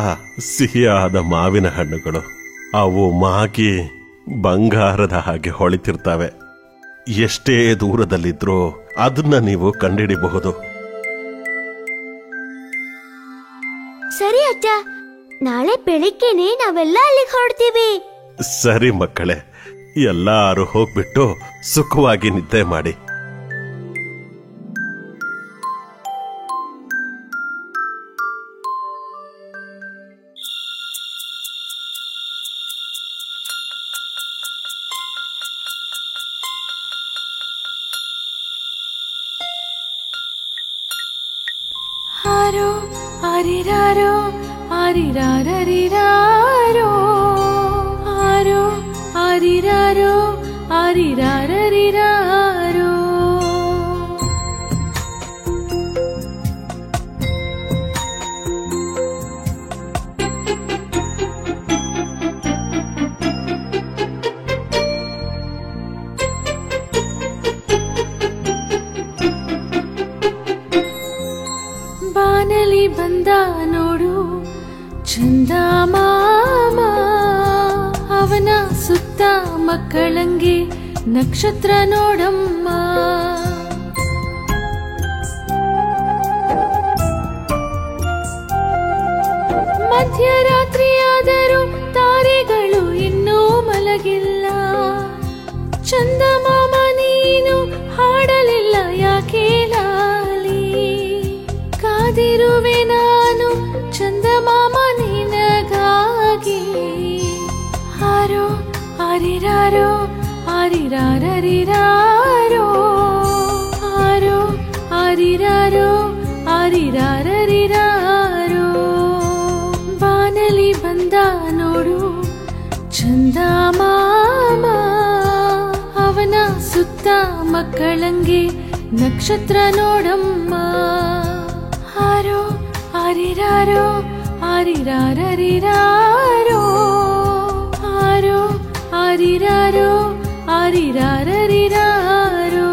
ಸಿಹಿಯಾದ ಮಾವಿನ ಹಣ್ಣುಗಳು. ಅವು ಮಾಗಿ ಬಂಗಾರದ ಹಾಗೆ ಹೊಳಿತಿರ್ತವೆ. ಎಷ್ಟೇ ದೂರದಲ್ಲಿದ್ರೂ ಅದನ್ನ ನೀವು ಕಂಡಿಡಿಬಹುದು. ಸರಿ ಅಜ್ಜ, ನಾಳೆ ಬೆಳಿಗ್ಗೆನೆ ನಾವೆಲ್ಲ ಅಲ್ಲಿಗೆ ಹೊರಡ್ತೀವಿ. ಸರಿ ಮಕ್ಕಳೇ, ಎಲ್ಲಾರು ಹೋಗ್ಬಿಟ್ಟು ಸುಖವಾಗಿ ನಿದ್ದೆ ಮಾಡಿ. ಆರೋ ಆರಿರಾರೋ ಆರಿರಾರರಿರಾರೋ ಆರೋ ಆರಿರಾರೋ ಆರಿರಾರರಿರಾರೋ ಬಾನಲಿ ಬಂದ ನೋಡು ಚಂದ ಮಾಮ, ಅವನ ಸುತ್ತ ಮಕ್ಕಳಂಗೆ ನಕ್ಷತ್ರ ನೋಡಮ್ಮ. ಮಧ್ಯರಾತ್ರಿಯಾದರೂ ತಾರೆಗಳು ಇನ್ನೂ ಮಲಗಿಲ್ಲ. ಚಂದಮಾಮ ನೀನು ಹಾಡಲಿಲ್ಲ ಯಾಕೆ ಲಾಲಿ? ಕಾದಿರುವೆ ನಾನು ಚಂದಮಾಮ ನಿನಗಾಗಿ. ಹಾರೋ ಆರಿರಾರೋ ಆರಿರಾರರಿರಾರೋ, ಹಾರೋ ಆರಿರಾರೋ ಆರಿರಾರರಿರಾರೋ. ಬಾನಲಿ ಬಂದ ನೋಡು ಚಂದ ಮಾಮ, ಅವನ ಸುತ್ತ ಮಕ್ಕಳಂಗೆ ನಕ್ಷತ್ರ ನೋಡಮ್ಮ. ಹಾರೋ ಆರಿರಾರೋ ಆರಿರಾರರಿರಾರೋ, ಹಾರೋ ಆರಿರಾರೋ ಆರಿರಾರರಿರಾರೋ.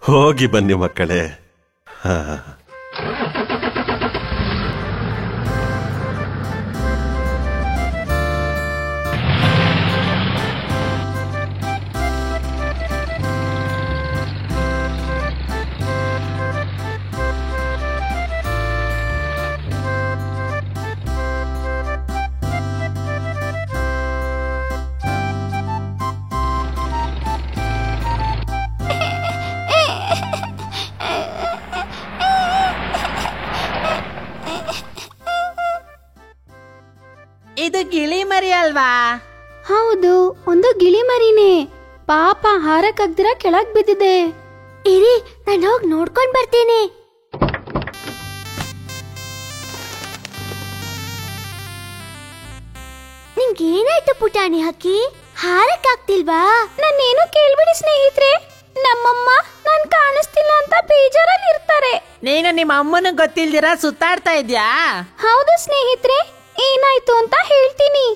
ಹೋಗಿ ಬನ್ನಿ ಮಕ್ಕಳೇ. ಹಾ, ಇದು ಗಿಳಿ ಮರಿ ಅಲ್ವಾ? ಹೌದು, ಒಂದು ಗಿಳಿ ಮರಿನೇ. ಪಾಪ ಹಾರಕ್ಕಾಗ್ದಿರ ಕೆಳಗ್ ಬಿದ್ದಿದೆ. ಇರಿ, ನಾನು ಹೋಗಿ ನೋಡ್ಕೊಂಡ್ ಬರ್ತೀನಿ. ನಿಮ್ಗೇನಾಯ್ತು ಪುಟಾಣಿ ಹಕ್ಕಿ? ಹಾರಕ್ಕಾಗ್ತಿಲ್ವಾ? ನನ್ನೇನು ಕೇಳ್ಬಿಡಿ ಸ್ನೇಹಿತರೆ, ನಮ್ಮಮ್ಮ ನಾನ್ ಕಾಣಿಸ್ತಿಲ್ಲ ಅಂತ ಬೇಜಾರಲ್ಲಿ ಇರ್ತಾರೆ. ನೀನು ನಿಮ್ಮ ಅಮ್ಮನ ಗೊತ್ತಿಲ್ದಿರ ಸುತ್ತಾಡ್ತಾ ಇದ್ಯಾ? ಹೌದು ಸ್ನೇಹಿತರೆ, ಏನಾಯ್ತು ಅಂತ ಹೇಳ್ತೀನಿ.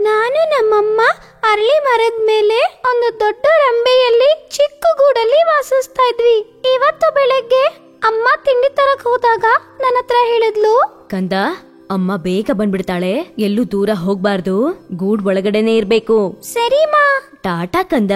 ನಾನು ನಮ್ಮಮ್ಮ ಅರಳಿ ಮರದ ಮೇಲೆ ಒಂದು ದೊಡ್ಡ ರಂಬೆಯಲ್ಲಿ ಚಿಕ್ಕ ಗೂಡಲ್ಲಿ ವಾಸಿಸ್ತಾ ಇದ್ವಿ. ಇವತ್ತು ಬೆಳಗ್ಗೆ ಅಮ್ಮ ತಿಂಡಿ ತರಕ್ ಹೋದಾಗ ನನ್ನ ಹತ್ರ ಹೇಳಿದ್ಲು, ಕಂದ, ಅಮ್ಮ ಬೇಗ ಬಂದ್ಬಿಡ್ತಾಳೆ, ಎಲ್ಲೂ ದೂರ ಹೋಗ್ಬಾರ್ದು, ಗೂಡ್ ಒಳಗಡೆನೆ ಇರ್ಬೇಕು. ಸರಿ ಮಾ. ಟಾಟಾ ಕಂದ.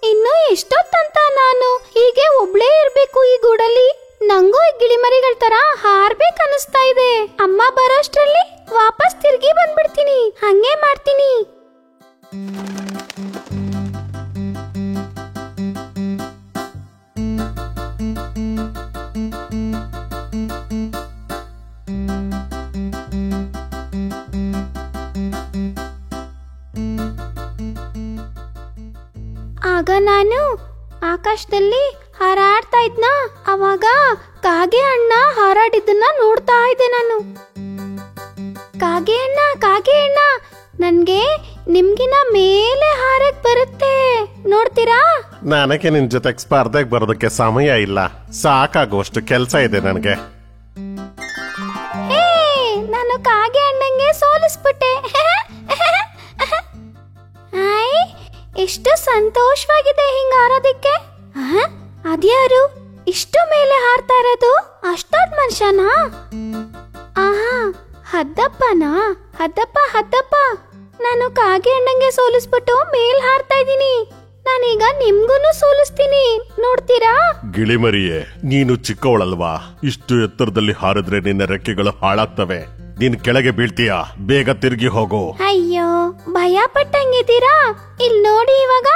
ಇನ್ನು ಎಷ್ಟೊತ್ತಂತ ನಾನು ಹೀಗೆ ಒಬ್ಳೇ ಇರ್ಬೇಕು ಈ ಗೂಡಲ್ಲಿ? ನಂಗೂ ಈ ಗಿಳಿಮರಿಗಳ ತರ ಹಾರ್ಬೇಕು ಅನಿಸ್ತಾ ಇದೆ. ಅಮ್ಮ ಬರೋಷ್ಟ್ರಲ್ಲಿ ವಾಪಸ್ ತಿರ್ಗಿ ಬಂದ್ಬಿಡ್ತೀನಿ. ಹಂಗೆ ಮಾಡ್ತೀನಿ. ಆಗ ನಾನು ಆಕಾಶದಲ್ಲಿ ಹಾರಾಡ್ತಾ ಇದ್ನ, ಅವಾಗ ಕಾಗೆ ಅಣ್ಣ ಹಾರಾಡಿದ್ದನ್ನ ನೋಡ್ತಾ ಇದ್ದೆ ನಾನು. ಕಾಗೆ ಅಣ್ಣ, ನನ್ಗೆ ನಿಮ್ಗಿನ ಮೇಲೆ ಹಾರಕ್ ಬರುತ್ತೆ, ನೋಡ್ತೀರಾ? ನನಗೆ ನಿನ್ ಜೊತೆಗೆ ಸ್ಪರ್ಧೆಗೆ ಬರೋದಕ್ಕೆ ಸಮಯ ಇಲ್ಲ, ಸಾಕಾಗುವಷ್ಟು ಕೆಲಸ ಇದೆ ನನಗೆ. ಹೇ, ನಾನು ಕಾಗೆ ಅಣ್ಣಂಗೆ ಸೋಲಿಸ್ಬಿಟ್ಟೆ. ಆಯ್, ಎಷ್ಟು ಸಂತೋಷವಾಗಿದೆ ಹಿಂಗ ಹಾರೋದಿಕ್ಕೆ. ಅದ್ಯಾರು ಇಷ್ಟು ಮೇಲೆ ಹಾರ್ತಾ ಇರೋದು? ಅಷ್ಟೊಂದ್ ಮನುಷ್ಯನಾ? ಆಹಾ, ಹದ್ದಪ್ಪನಾ? ಹದ್ದಪ್ಪ, ನಾನು ಕಾಗೆ ಅಣ್ಣಂಗೆ ಸೋಲಿಸ್ಬಿಟ್ಟು ಮೇಲ್ ಹಾರ್ತಾ ಇದ್ದೀನಿ. ನಾನೀಗ ನಿಮ್ಗೂನು ಸೋಲಿಸ್ತೀನಿ, ನೋಡ್ತೀರಾ? ಗಿಳಿಮರಿಯೇ, ನೀನು ಚಿಕ್ಕವಳಲ್ವಾ? ಇಷ್ಟು ಎತ್ತರದಲ್ಲಿ ಹಾರಿದ್ರೆ ನಿನ್ನ ರೆಕ್ಕೆಗಳು ಹಾಳಾಗ್ತವೆ, ನೀನ್ ಕೆಳಗೆ ಬೀಳ್ತೀಯಾ. ಬೇಗ ತಿರುಗಿ ಹೋಗು. ಅಯ್ಯೋ, ಭಯ ಪಟ್ಟಂಗಿದ್ದೀರಾ? ಇಲ್ ನೋಡಿ, ಇವಾಗ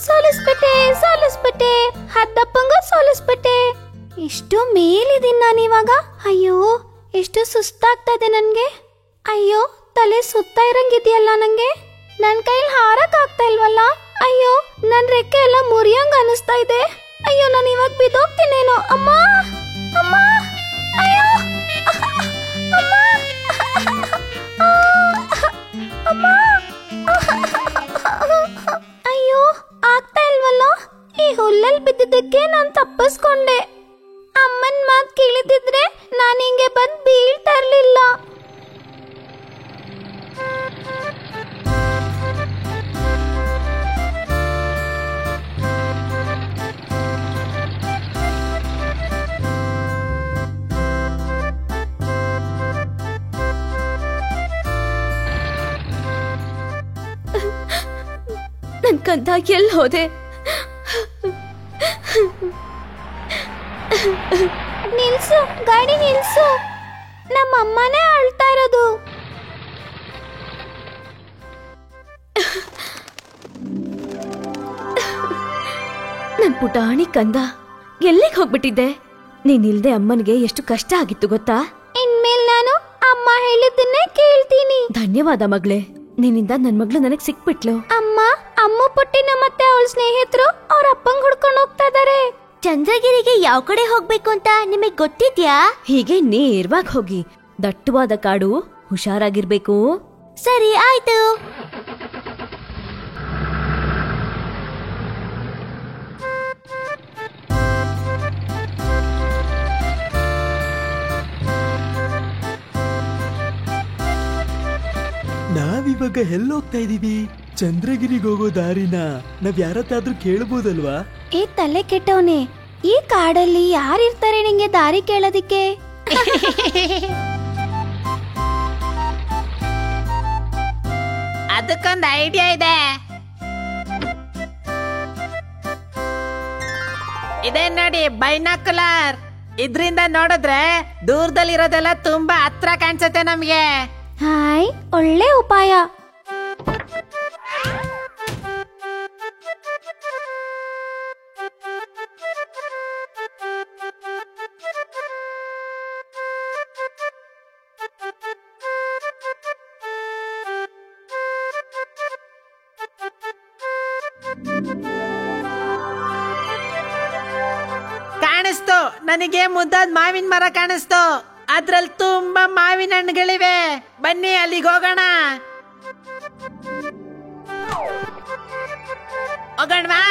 ಸೋಲಿಸ್ಬಿಟ್ಟೆ. ಹದ್ದಪ್ಪಂಗೂ ಸೋಲಿಸ್ಬಿಟ್ಟೆ. ಎಷ್ಟು ಮೇಲಿದ್ದೀನಿ ನಾನಿವಾಗ. ಅಯ್ಯೋ, ಎಷ್ಟು ಸುಸ್ತಾಗ್ತದೆ ನನ್ಗೆ. ಅಯ್ಯೋ, ತಲೆ ಸುತ್ತ ಇರಂಗಿದೆಯಲ್ಲ ನಂಗೆ. ನನ್ ಕೈಲಿ ಹಾರಕ್ ಆಗ್ತಾ ಇಲ್ವಲ್ಲ. ಅಯ್ಯೋ, ನನ್ ರೆಕ್ಕೆ ಎಲ್ಲ ಮುರಿಯಂಗ್ ಅನಿಸ್ತಾ ಇದೆ. ಅಯ್ಯೋ, ನಾನು ಇವಾಗ ಬಿದ್ದೋಗ್ತೀನೇನೋ. ಅಮ್ಮ, ಅಯ್ಯೋ, ಅಯ್ಯೋ, ಆಗ್ತಾ ಇಲ್ವಲ್ಲ. ಈ ಹುಲ್ಲಲ್ಲಿ ಬಿದ್ದಿದ್ದಕ್ಕೆ ನಾನು ತಪ್ಪಿಸ್ಕೊಂಡೆ. ಅಮ್ಮನ್ ಮಾತ್ ಕೇಳಿದಿದ್ರೆ ನಾನು ಹಿಂಗೆ ಬಂದ್ ಬೀಳ್ತಾ ಇರ್ಲಿಲ್ಲ. ನನ್ ಕಂದ ಎಲ್ಲಿ ಹೋದೆ? ನಿಲ್ಸು, ಗಾಡಿ ನಿಲ್ಸು. ನಮ್ಮಮ್ಮನೇ ಅಳ್ತಾ ಇರೋದು. ನನ್ ಪುಟಾಣಿ ಕಂದ, ಎಲ್ಲಿಗೆ ಹೋಗ್ಬಿಟ್ಟಿದ್ದೆ? ನೀನಿಲ್ದೆ ಅಮ್ಮನಿಗೆ ಎಷ್ಟು ಕಷ್ಟ ಆಗಿತ್ತು ಗೊತ್ತಾ? ಇನ್ಮೇಲೆ ನಾನು ಅಮ್ಮ ಹೇಳಿದ್ದನ್ನೇ ಕೇಳ್ತೀನಿ. ಧನ್ಯವಾದ ಮಗಳೇ, ನಿನ್ನಿಂದ ನನ್ ಮಗಳು ನನಗ್ ಸಿಕ್ಬಿಟ್ಲು. ಅಮ್ಮ ಪುಟ್ಟಿನ ಮತ್ತೆ ಅವಳ ಸ್ನೇಹಿತರು ಅವ್ರ ಅಪ್ಪಂಗ್ ಹುಡ್ಕೊಂಡು ಹೋಗ್ತಾ ಇದಾರೆ. ಚಂದ್ರಗಿರಿಗೆ ಯಾವ ಕಡೆ ಹೋಗ್ಬೇಕು ಅಂತ ನಿಮಗ್ ಗೊತ್ತಿದ್ಯಾ? ಹೀಗೆ ನೇರವಾಗಿ ಹೋಗಿ. ದಟ್ಟವಾದ ಕಾಡು, ಹುಷಾರಾಗಿರ್ಬೇಕು. ಸರಿ, ಆಯ್ತು. ನಾವಿವಾಗ ಎಲ್ಲೋಗ್ತಾ ಇದೀವಿ? ಚಂದ್ರಗಿರಿಗೆ ಹೋಗೋ ದಾರಿನ ನಾವ್ ಯಾರತ್ತಾದ್ರೂ ಕೇಳಬಹುದಲ್ವಾ? ಏ ತಲೆ ಕೆಟ್ಟವನೆ, ಈ ಕಾಡಲ್ಲಿ ಯಾರಿರ್ತಾರೆ ನಿಂಗೆ ದಾರಿ ಕೇಳೋದಿಕ್ಕೆ? ಅದಕ್ಕೊಂದು ಐಡಿಯಾ ಇದೆ. ಇದೇ ನೋಡಿ, ಬೈನಾಕುಲರ್. ಇದ್ರಿಂದ ನೋಡಿದ್ರೆ ದೂರದಲ್ಲಿರೋದೆಲ್ಲ ತುಂಬಾ ಹತ್ರ ಕಾಣಿಸುತ್ತೆ ನಮ್ಗೆ. ಹಾಯ್, ಒಳ್ಳೆ ಉಪಾಯ. ಕಾಣಿಸ್ತು ನನಗೆ, ಮುದ್ದಾದ ಮಾವಿನ ಮರ ಕಾಣಿಸ್ತು. ಅದ್ರಲ್ಲಿ ತುಂಬಾ ಮಾವಿನ ಹಣ್ಣುಗಳಿವೆ. ಬನ್ನಿ ಅಲ್ಲಿಗೆ ಹೋಗೋಣ. ಹೋಗೋಣವಾ?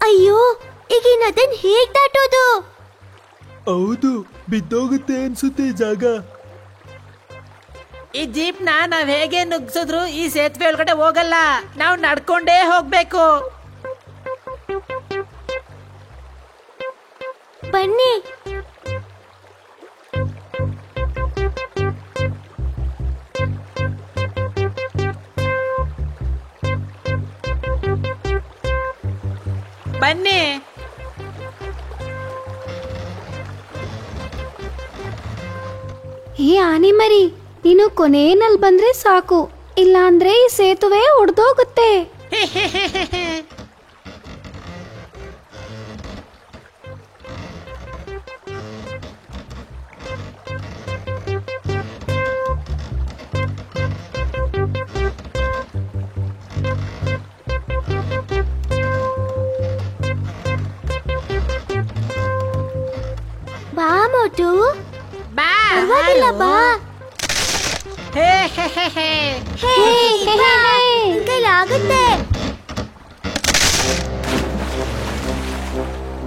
ಅಯ್ಯೋ, ಈಗಿನ ಅದನ್ ಹೇಗ್ ದಾಟೋದು? ಹೌದು, ಬಿದ್ದೋಗುತ್ತೆ ಅನ್ಸುತ್ತೆ ಈ ಜಾಗ. ಈ ಜೀಪ್ ನಾವ್ ಹೇಗೆ ನುಗ್ಸಿದ್ರು ಈ ಸೇತುವೆ ಒಳಗಡೆ ಹೋಗಲ್ಲ. ನಾವು ನಡ್ಕೊಂಡೇ ಹೋಗ್ಬೇಕು. ಬನ್ನಿ. ಬನ್ನಿ. ಹೇ ಆನೆ ಮರಿ, ನೀನು ಕೊನೆಯಲ್ಲಿ ಬಂದ್ರೆ ಸಾಕು, ಇಲ್ಲ ಅಂದ್ರೆ ಈ ಸೇತುವೆ ಒಡೆದೋಗುತ್ತೆ. ಬಾ ಮೋಟು, ಬಾ ಪರವಾಗಿಲ್ಲ ಬಾ. ಹೇ ಹೇ ಹೇ ಹೇ. ಹೇ, ಬಾ. ನಿನ್ ಕೈಲಾಗುತ್ತೆ.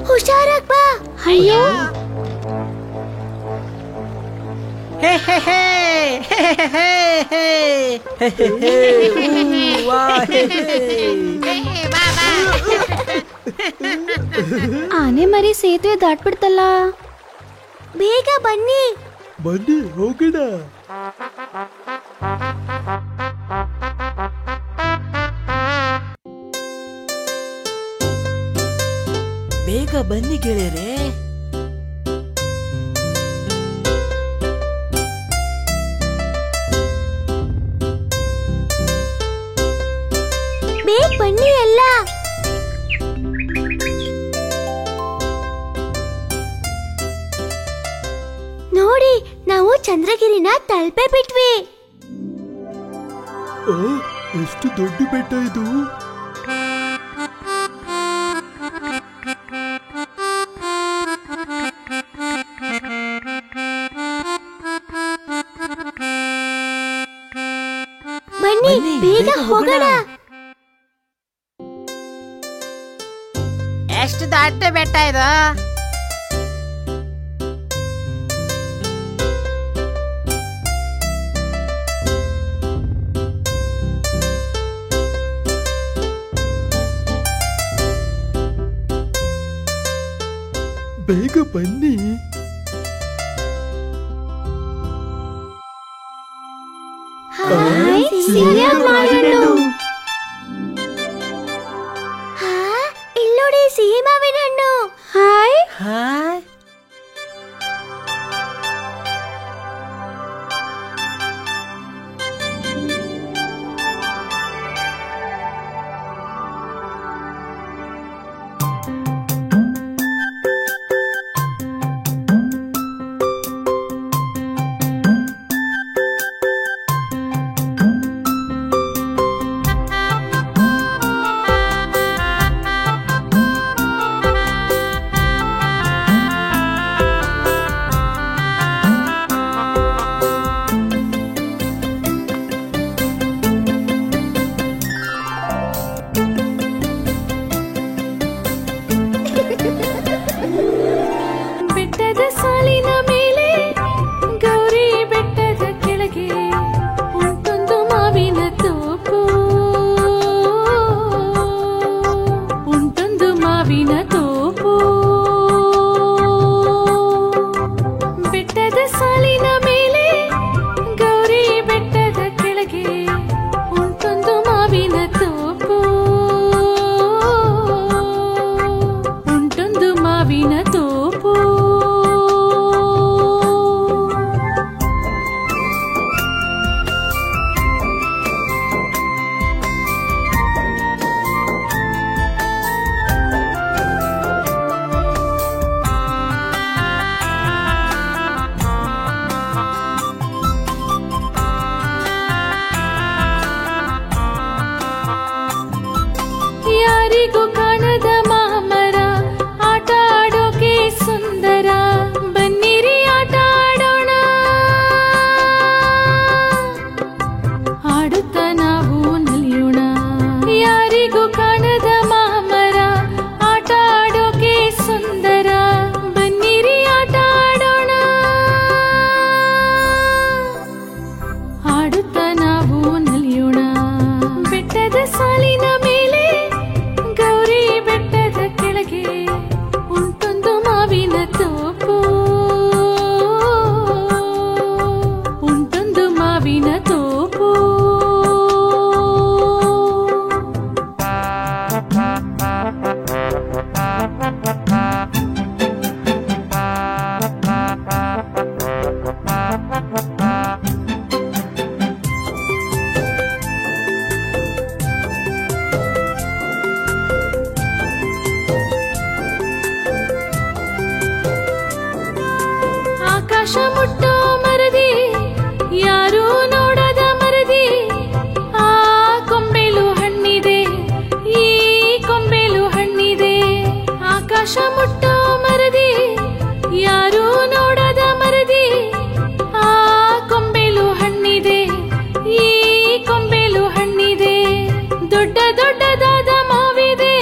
ಹುಷಾರಾಗ್ ಬಾ. ಅಯ್ಯೋ, ಹೇ ಹೇ ಹೇ. ಹೇ ಹೇ ಹೇ. ಹೇ ಹೇ ಹೇ. ವಾ, ಹೇ, ಹೇ. ಬಾ ಬಾ. ಆನೆ ಮರಿ ಸೇತುವೆ ದಾಟ್ಬಿಡ್ತಲ್ಲ. ಬೇಗ ಬನ್ನಿ. ಬನ್ನಿ ಹೋಗೋಣ. ಬೇಗ ಬನ್ನಿ ಗೆಳೆಯರೆ. ಬೇಗ ಬನ್ನಿ ಎಲ್ಲ. ನೋಡಿ, ನಾವು ಚಂದ್ರಗಿರಿನ ತಲುಪೇ ಬಿಟ್ವಿ. ಆ, ಎಷ್ಟು ದೊಡ್ಡ ಬೆಟ್ಟ ಇದು. ಬನ್ನಿ, ಬನ್ನಿ, ಬೇಗ ಬೇಗ ಹೋಗೋಣ. ಹೋಗೋಣ. ಎಷ್ಟು ದೊಡ್ಡ ಬೆಟ್ಟ ಇದು. ಬೇಗ ಬನ್ನಿ. ಹಾಯ್, ಸಿರಿಯ ಮಾವಿನಹಣ್ಣು. ಹಾ, ಇಲ್ಲ್ ನೋಡಿ ಸಿಹಿ ಮಾವಿನ ಹಣ್ಣು. Hi, hi. ಆಕಾಶ ಮುಟ್ಟೋ ಮರದಿ ಯಾರೂ ನೋಡದ ಮರದಿ ಆ ಕೊಂಬೆಲು ಹಣ್ಣಿದೆ ಈ ಕೊಂಬೆಲು ಹಣ್ಣಿದೆ ಆಕಾಶ ಮುಟ್ಟೋ ಮರದಿ ಯಾರೂ ನೋಡದ ಮರದಿ ಆ ಕೊಂಬೆಲು ಹಣ್ಣಿದೆ ಈ ಕೊಂಬೆಲು ಹಣ್ಣಿದೆ ದೊಡ್ಡ ದೊಡ್ಡದಾದ ಮಾವಿದೆ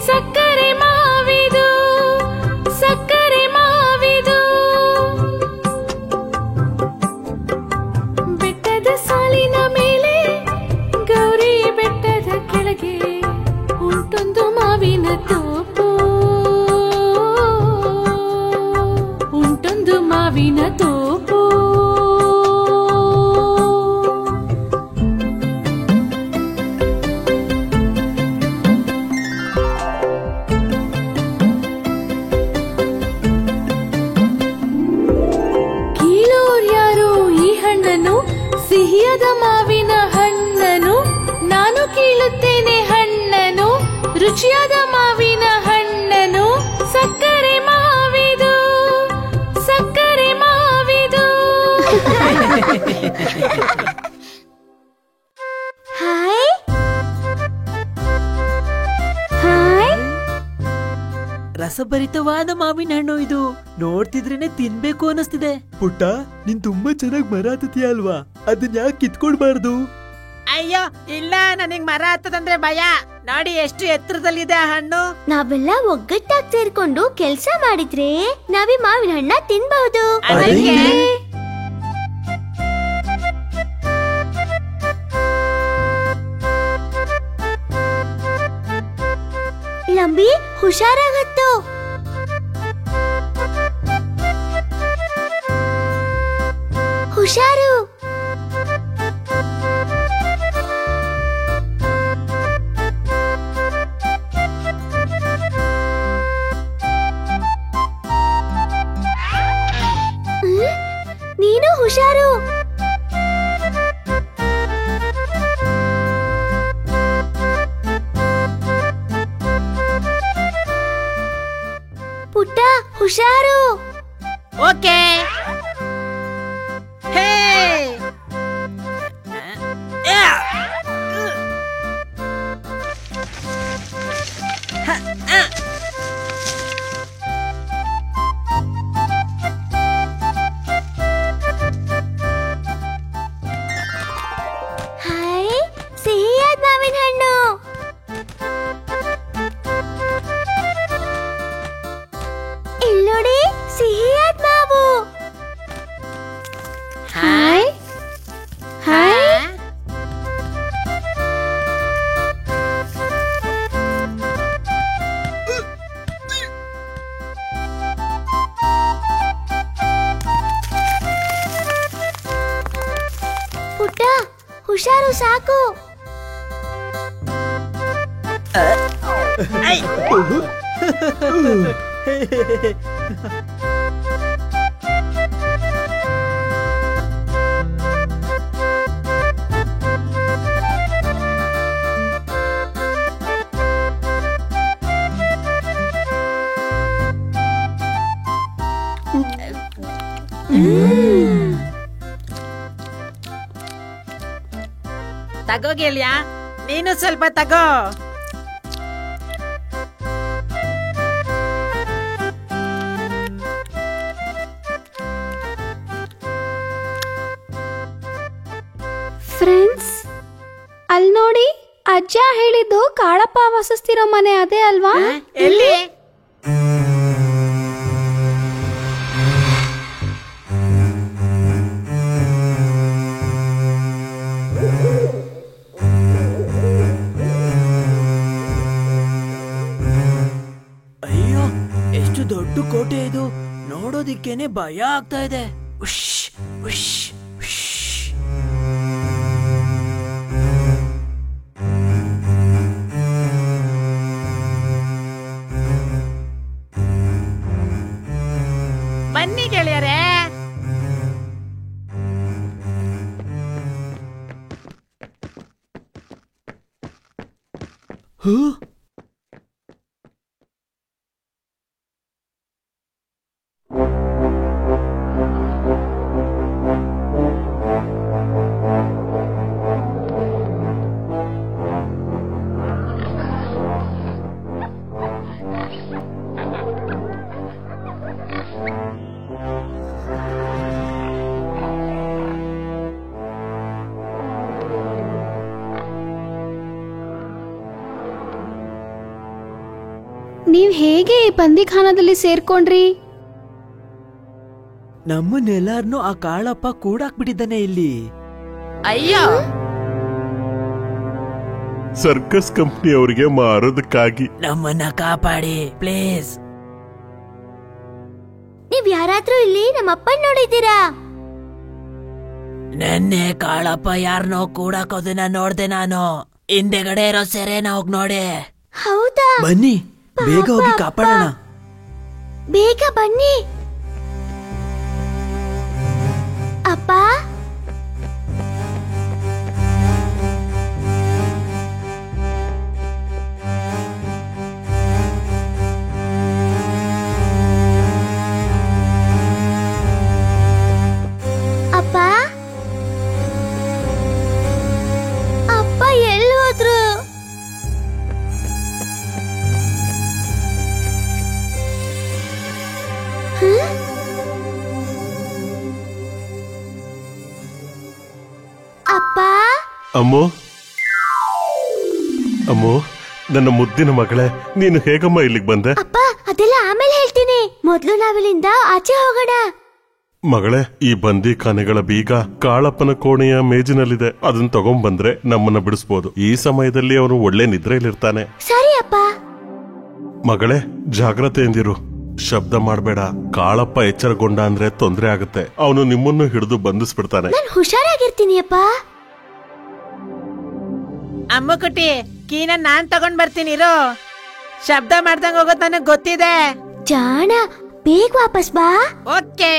ಸಕ್ಕರೆ ಮಾವಿದು ಸಕ್ಕರೆ ಮಾವಿದು ಬೆಟ್ಟದ ಸಾಲಿನ ಮೇಲೆ ಗೌರಿ ಬೆಟ್ಟದ ಕೆಳಗೆ ಉಂಟೊಂದು ಮಾವಿನ ತೋಪು ಉಂಟೊಂದು ಮಾವಿನ ತೋಪು ಕೀಳೋರ್ ಯಾರು ಈ ಹಣ್ಣನ್ನು ಸಿಹಿಯಾದ ಮಾವಿನ ಹಣ್ಣನ್ನು ನಾನು ಕೀಳುತ್ತೇನೆ ಹಣ್ಣನು ರುಚಿಯಾದ ಮಾವಿನ ಹಣ್ಣನು ಸಕ್ಕರೆ ಮಾವಿದು ಸಕ್ಕರೆ ಮಾವಿದು ಹಾಯ್ ಹಾಯ್ ರಸಭರಿತವಾದ ಮಾವಿನ ಹಣ್ಣು ಇದು ನೋಡ್ತಿದ್ರೇನೆ ತಿನ್ಬೇಕು ಅನಿಸ್ತಿದೆ. ಪುಟ್ಟ ನೀನ್ ತುಂಬಾ ಚೆನ್ನಾಗಿ ಮರ ಹತ್ತತೀಯ ಅಲ್ವಾ, ಅದನ್ನ ಯಾಕೆ ಕಿತ್ಕೊಡ್ಬಾರ್ದು? ಅಯ್ಯೋ ಇಲ್ಲ, ನನಗ್ ಮರ ಹತ್ತದಂದ್ರೆ ಭಯ. ನೋಡಿ ಎಷ್ಟು ಎತ್ತರದಲ್ಲಿದೆ ಆ ಹಣ್ಣು. ನಾವೆಲ್ಲ ಒಗ್ಗಟ್ಟಾಗಿ ಸೇರ್ಕೊಂಡು ಕೆಲ್ಸ ಮಾಡಿದ್ರೆ ನಾವೀ ಮಾವಿನ ಹಣ್ಣ ತಿನ್ಬಹುದು. ಅದಕ್ಕೆ ಲಂಬಿ ಹುಷಾರಾಗತ್ತು. ಹುಷಾರು. ನೀನು ಹುಷಾರು. ಪುಟ್ಟ ಹುಷಾರು. ಓಕೆ. ಹೇ ಹಾಯ್, ಸಿಹಿಯಾದ ಮಾವಿನ ಹಣ್ಣು. ಇಲ್ಲೋಡಿ, ಸಿಹಿಯಾದ ಮಾವು. ಹಾಯ್ ಹಾಯ್ ಪುಟ್ಟ ಹುಷಾರು, ಸಾಕು. ತಗೋ ಗೆಳೆಯ, ನೀನು ಸ್ವಲ್ಪ ತಗೋ. ಫ್ರೆಂಡ್ಸ್, ಅಲ್ಲಿ ನೋಡಿ, ಅಜ್ಜ ಹೇಳಿದ್ದು ಕಾಳಪ್ಪ ವಾಸಿಸ್ತಿರೋ ಮನೆ ಅದೇ ಅಲ್ವಾ? ಎಲ್ಲಿ? ಅಯ್ಯೋ, ಎಷ್ಟು ದೊಡ್ಡ ಕೋಟೆ ಇದು, ನೋಡೋದಿಕ್ಕೇನೆ ಭಯ ಆಗ್ತಾ ಇದೆ. ಉಶ್ ಉಶ್ ಉಶ್. ಬನ್ನಿ ಗೆಳೆಯರೇ. ನೀವ್ ಹೇಗೆ ಈ ಬಂದಿಖಾನದಲ್ಲಿ ಸೇರ್ಕೊಂಡ್ರಿ? ನಮ್ಮನ್ನೆಲ್ಲಾರ್ನು ಆ ಕಾಳಪ್ಪ ಕೂಡಾಕ್ಬಿಟ್ಟಿದ್ದಾನೆ ಇಲ್ಲಿ. ಅಯ್ಯೋ, ಸರ್ಕಸ್ ಕಂಪ್ನಿ ಅವರಿಗೆ ಮಾರೋದಕ್ಕಾಗಿ. ನಮ್ಮನ್ನ ಕಾಪಾಡಿ ಪ್ಲೀಸ್. ನೀವ್ ಯಾರಾದ್ರೂ ಇಲ್ಲಿ ನಮ್ಮಪ್ಪನ್ ನೋಡಿದ್ದೀರಾ? ನೆನ್ನೆ ಕಾಳಪ್ಪ ಯಾರನ್ನೋ ಕೂಡಾಕೋದನ್ನ ನೋಡ್ದೆ ನಾನು. ಹಿಂದೆಗಡೆ ಇರೋ ಸೆರೆನ ಹೋಗ್ ನೋಡಿ. ಹೌದಾ? ಬನ್ನಿ ಬೇಗ ಹೋಗಿ ಕಾಪಾಡೋಣ. ಬೇಗ ಬನ್ನಿ. ಅಪ್ಪ, ಅಪ್ಪ, ಅಪ್ಪ ಎಲ್ಲಿ ಹೋದ್ರು? ಅಪ್ಪ, ಅಮ್ಮೋ, ಅಮ್ಮೋ, ನನ್ನ ಮುದ್ದಿನ ಮಗಳೇ, ನೀನು ಹೇಗಮ್ಮ ಇಲ್ಲಿಗೆ ಬಂದೆ? ಅಪ್ಪ ಅದೆಲ್ಲ ಆಮೇಲೆ ಹೇಳ್ತೀನಿ. ಮೊದ್ಲು ನಾವಿಲ್ಲಿಂದ ಆಚೆ ಹೋಗೋಣ. ಮಗಳೇ, ಈ ಬಂದಿಖಾನೆಗಳ ಬೀಗ ಕಾಳಪ್ಪನ ಕೋಣೆಯ ಮೇಜಿನಲ್ಲಿದೆ. ಅದನ್ನ ತಗೊಂಡ್ಬಂದ್ರೆ ನಮ್ಮನ್ನ ಬಿಡಿಸ್ಬೋದು. ಈ ಸಮಯದಲ್ಲಿ ಅವನು ಒಳ್ಳೆ ನಿದ್ರೆಯಲ್ಲಿರ್ತಾನೆ. ಸರಿ ಅಪ್ಪ. ಮಗಳೇ, ಜಾಗ್ರತೆಯಿಂದಿರು. ಶಬ್ದ ಮಾಡ್ಬೇಡ. ಕಾಳಪ್ಪ ಎಚ್ಚರಗೊಂಡ ಅಂದ್ರೆ ತೊಂದ್ರೆ ಆಗುತ್ತೆ. ಅವನು ನಿಮ್ಮನ್ನು ಹಿಡಿದು ಬಂಧಿಸ್ಬಿಡ್ತಾನೆ. ನಾನು ಹುಷಾರಾಗಿರ್ತೀನಿ ಅಪ್ಪ. ಅಮ್ಮ ಕುಟಿ, ಕೀನ ನಾನ್ ತಗೊಂಡ್ ಬರ್ತೀನಿ ಇರು. ಶಬ್ದ ಮಾಡ್ದಂಗ್ ಹೋಗೋದ್ ನನಗ್ ಗೊತ್ತಿದೆ. ಜಾಣ, ಬೇಗ ವಾಪಸ್ ಬಾ. ಓಕೆ.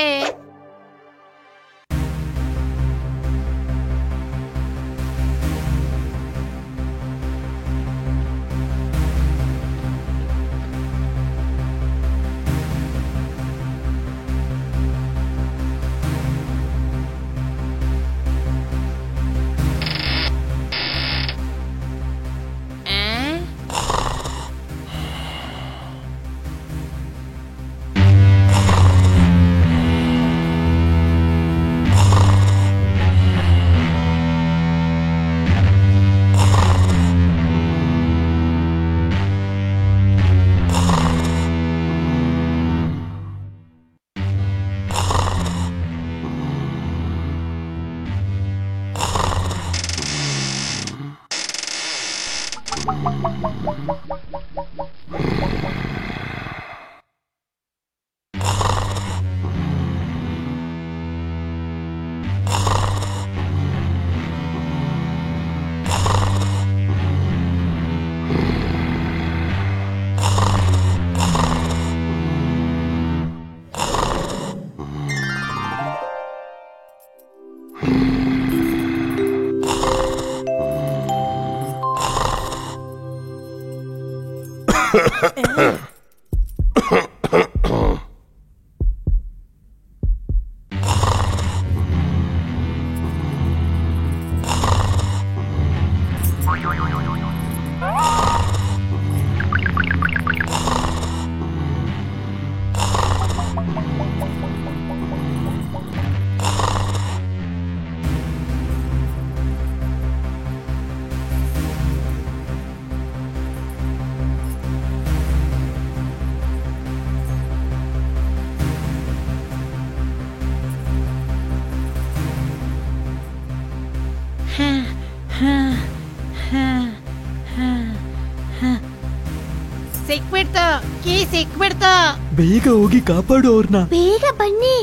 ಸಿಕ್ಬಿಡ್ತು, ಕೀ ಸಿಕ್ಬಿಡ್ತು. ಬೇಗ ಹೋಗಿ ಕಾಪಾಡು ಅವ್ರನ್ನ. ಬೇಗ ಬನ್ನಿ.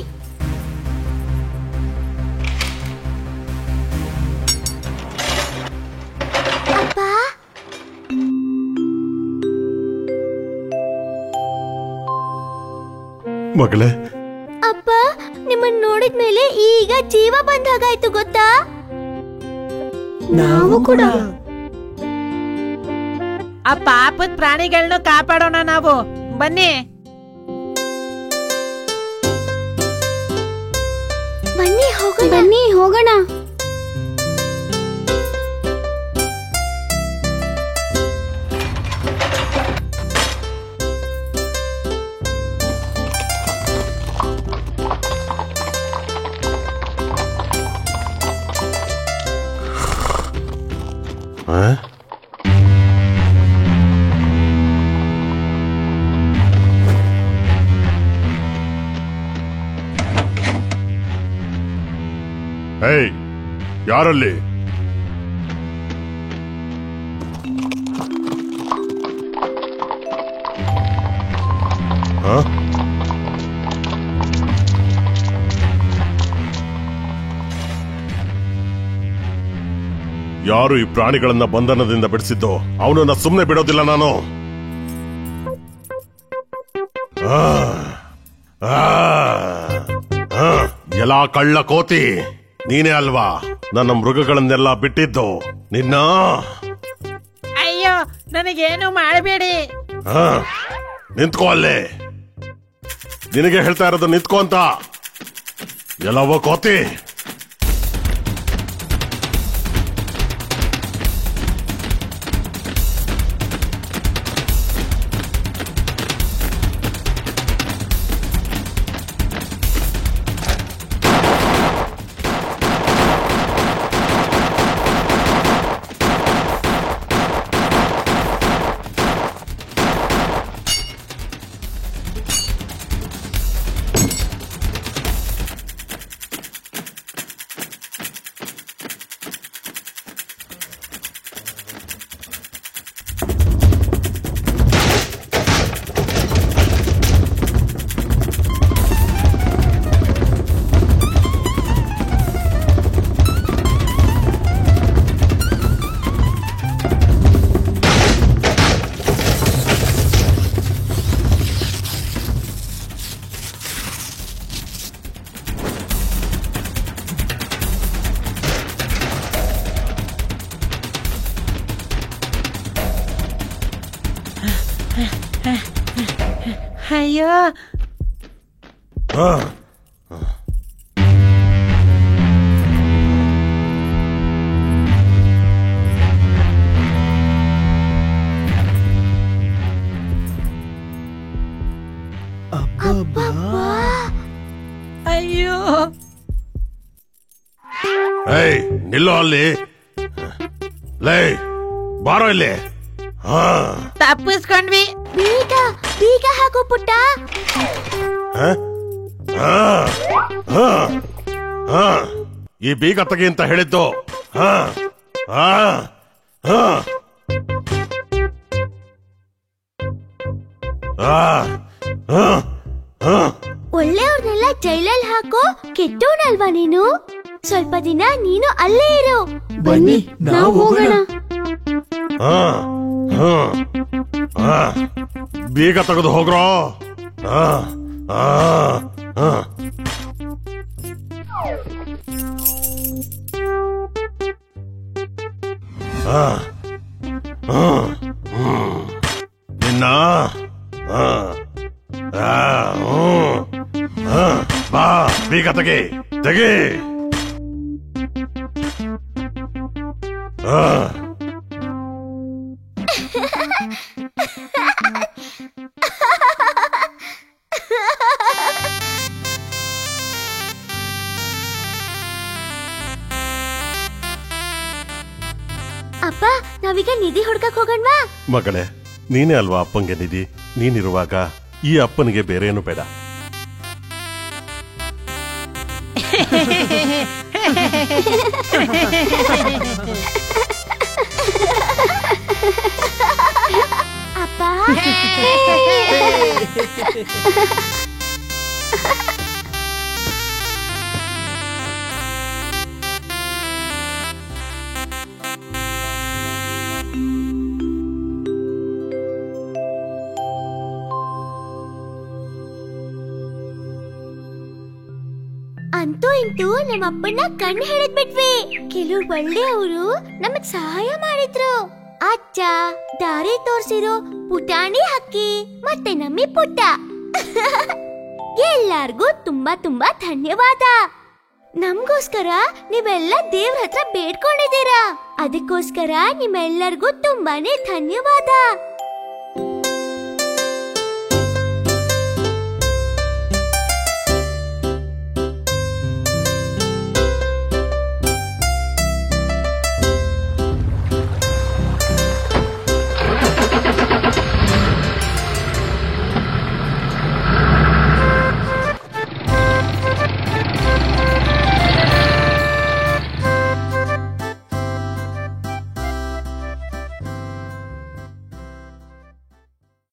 ಅಪ್ಪ, ಮಗಳೇ, ಅಪ್ಪ ನಿಮ್ಮನ್ನ ನೋಡಿದ್ಮೇಲೆ ಈಗ ಜೀವ ಬಂದ ಹಾಗಾಯ್ತು ಗೊತ್ತಾ? ನಾವು ಕೂಡ. ಆ ಪಾಪದ ಪ್ರಾಣಿಗಳನ್ನ ಕಾಪಾಡೋಣ ನಾವು. ಬನ್ನಿ. ಬನ್ನಿ ಹೋಗೋಣ. ಬನ್ನಿ ಹೋಗೋಣ. ಹೇಯ್, ಯಾರಲ್ಲಿ? ಯಾರು ಈ ಪ್ರಾಣಿಗಳನ್ನ ಬಂಧನದಿಂದ ಬಿಡಿಸಿದ್ದು? ಅವನನ್ನ ಸುಮ್ಮನೆ ಬಿಡೋದಿಲ್ಲ ನಾನು. ಎಲ್ಲ ಕಳ್ಳ ಕೋತಿ, ನೀನೇ ಅಲ್ವಾ ನನ್ನ ಮೃಗಗಳನ್ನೆಲ್ಲ ಬಿಟ್ಟಿದ್ದು? ನಿನ್ನ ಅಯ್ಯೋ, ನನಗೇನು ಮಾಡಬೇಡಿ. ನಿಂತ್ಕೋ ಅಲ್ಲೇ. ನಿನಗೆ ಹೇಳ್ತಾ ಇರೋದು ನಿಂತ್ಕೋ ಅಂತ. ಎಲ್ಲವೋ ಕೋತಿ. ಅಯ್ಯೋ, ಅಯ್ಯೋ. ಏಯ್, ನಿಲ್ಲೋ ಅಲ್ಲಿ. ಲೇ, ಬಾರೋ ಇಲ್ಲಿ. ತಪ್ಪಿಸ್ಕೊಂಡ್ವಿ. ಬೇಗ ಬೇಗ ಹಾಕು ಪುಟ್ಟ. ಈ ಬೀಗ ತೆಗಿ ಅಂತ ಹೇಳಿದ್ದು. ಒಳ್ಳೆಯವ್ರನ್ನೆಲ್ಲ ಜೈಲಲ್ಲಿ ಹಾಕೋ, ಕೆಟ್ಟವನಲ್ವಾ ನೀನು? ಸ್ವಲ್ಪ ದಿನ ನೀನು ಅಲ್ಲೇ ಇರು. ಬನ್ನಿ ನಾವು ಹೋಗೋಣ. ಬೀಗ ತೆಗೆದು ಹೋಗ್ರೋ. ನಿನ್ನ ಬಾ, ಬೀಗ ತೆಗಿ ತೆಗಿ. ಅಪ್ಪ, ನಾವೀಗ ನಿಧಿ ಹುಡ್ಕಕ್ ಹೋಗಣ್ವಾ? ಮಗಳೇ, ನೀನೇ ಅಲ್ವಾ ಅಪ್ಪಂಗೆ ನಿಧಿ. ನೀನಿರುವಾಗ ಈ ಅಪ್ಪನಿಗೆ ಬೇರೆ ಏನು ಬೇಡ. ಅಪ್ಪ, ಅಂತೂ ಇಂತೂ ನಮ್ಮ ಅಪ್ಪನ ಕಣ್ಣು ಹಿಡಿದ್ಬಿಟ್ವಿ. ಕೆಲವ್ರು ಒಳ್ಳೆಯವರು ನಮಗ್ ಸಹಾಯ ಮಾಡಿದ್ರು. ಅಜ್ಜ, ದಾರಿ ತೋರ್ಸಿರೋ ಪುಟಾಣಿ ಹಕ್ಕಿ, ಮತ್ತೆ ನಮ್ಮಿ ಪುಟ್ಟ. ಎಲ್ಲಾರ್ಗೂ ತುಂಬಾ ತುಂಬಾ ಧನ್ಯವಾದ. ನಮ್ಗೋಸ್ಕರ ನೀವೆಲ್ಲ ದೇವ್ರ ಹತ್ರ ಬೇಡ್ಕೊಂಡಿದ್ದೀರಾ. ಅದಕ್ಕೋಸ್ಕರ ನಿಮ್ಮೆಲ್ಲರಿಗೂ ತುಂಬಾನೇ ಧನ್ಯವಾದ.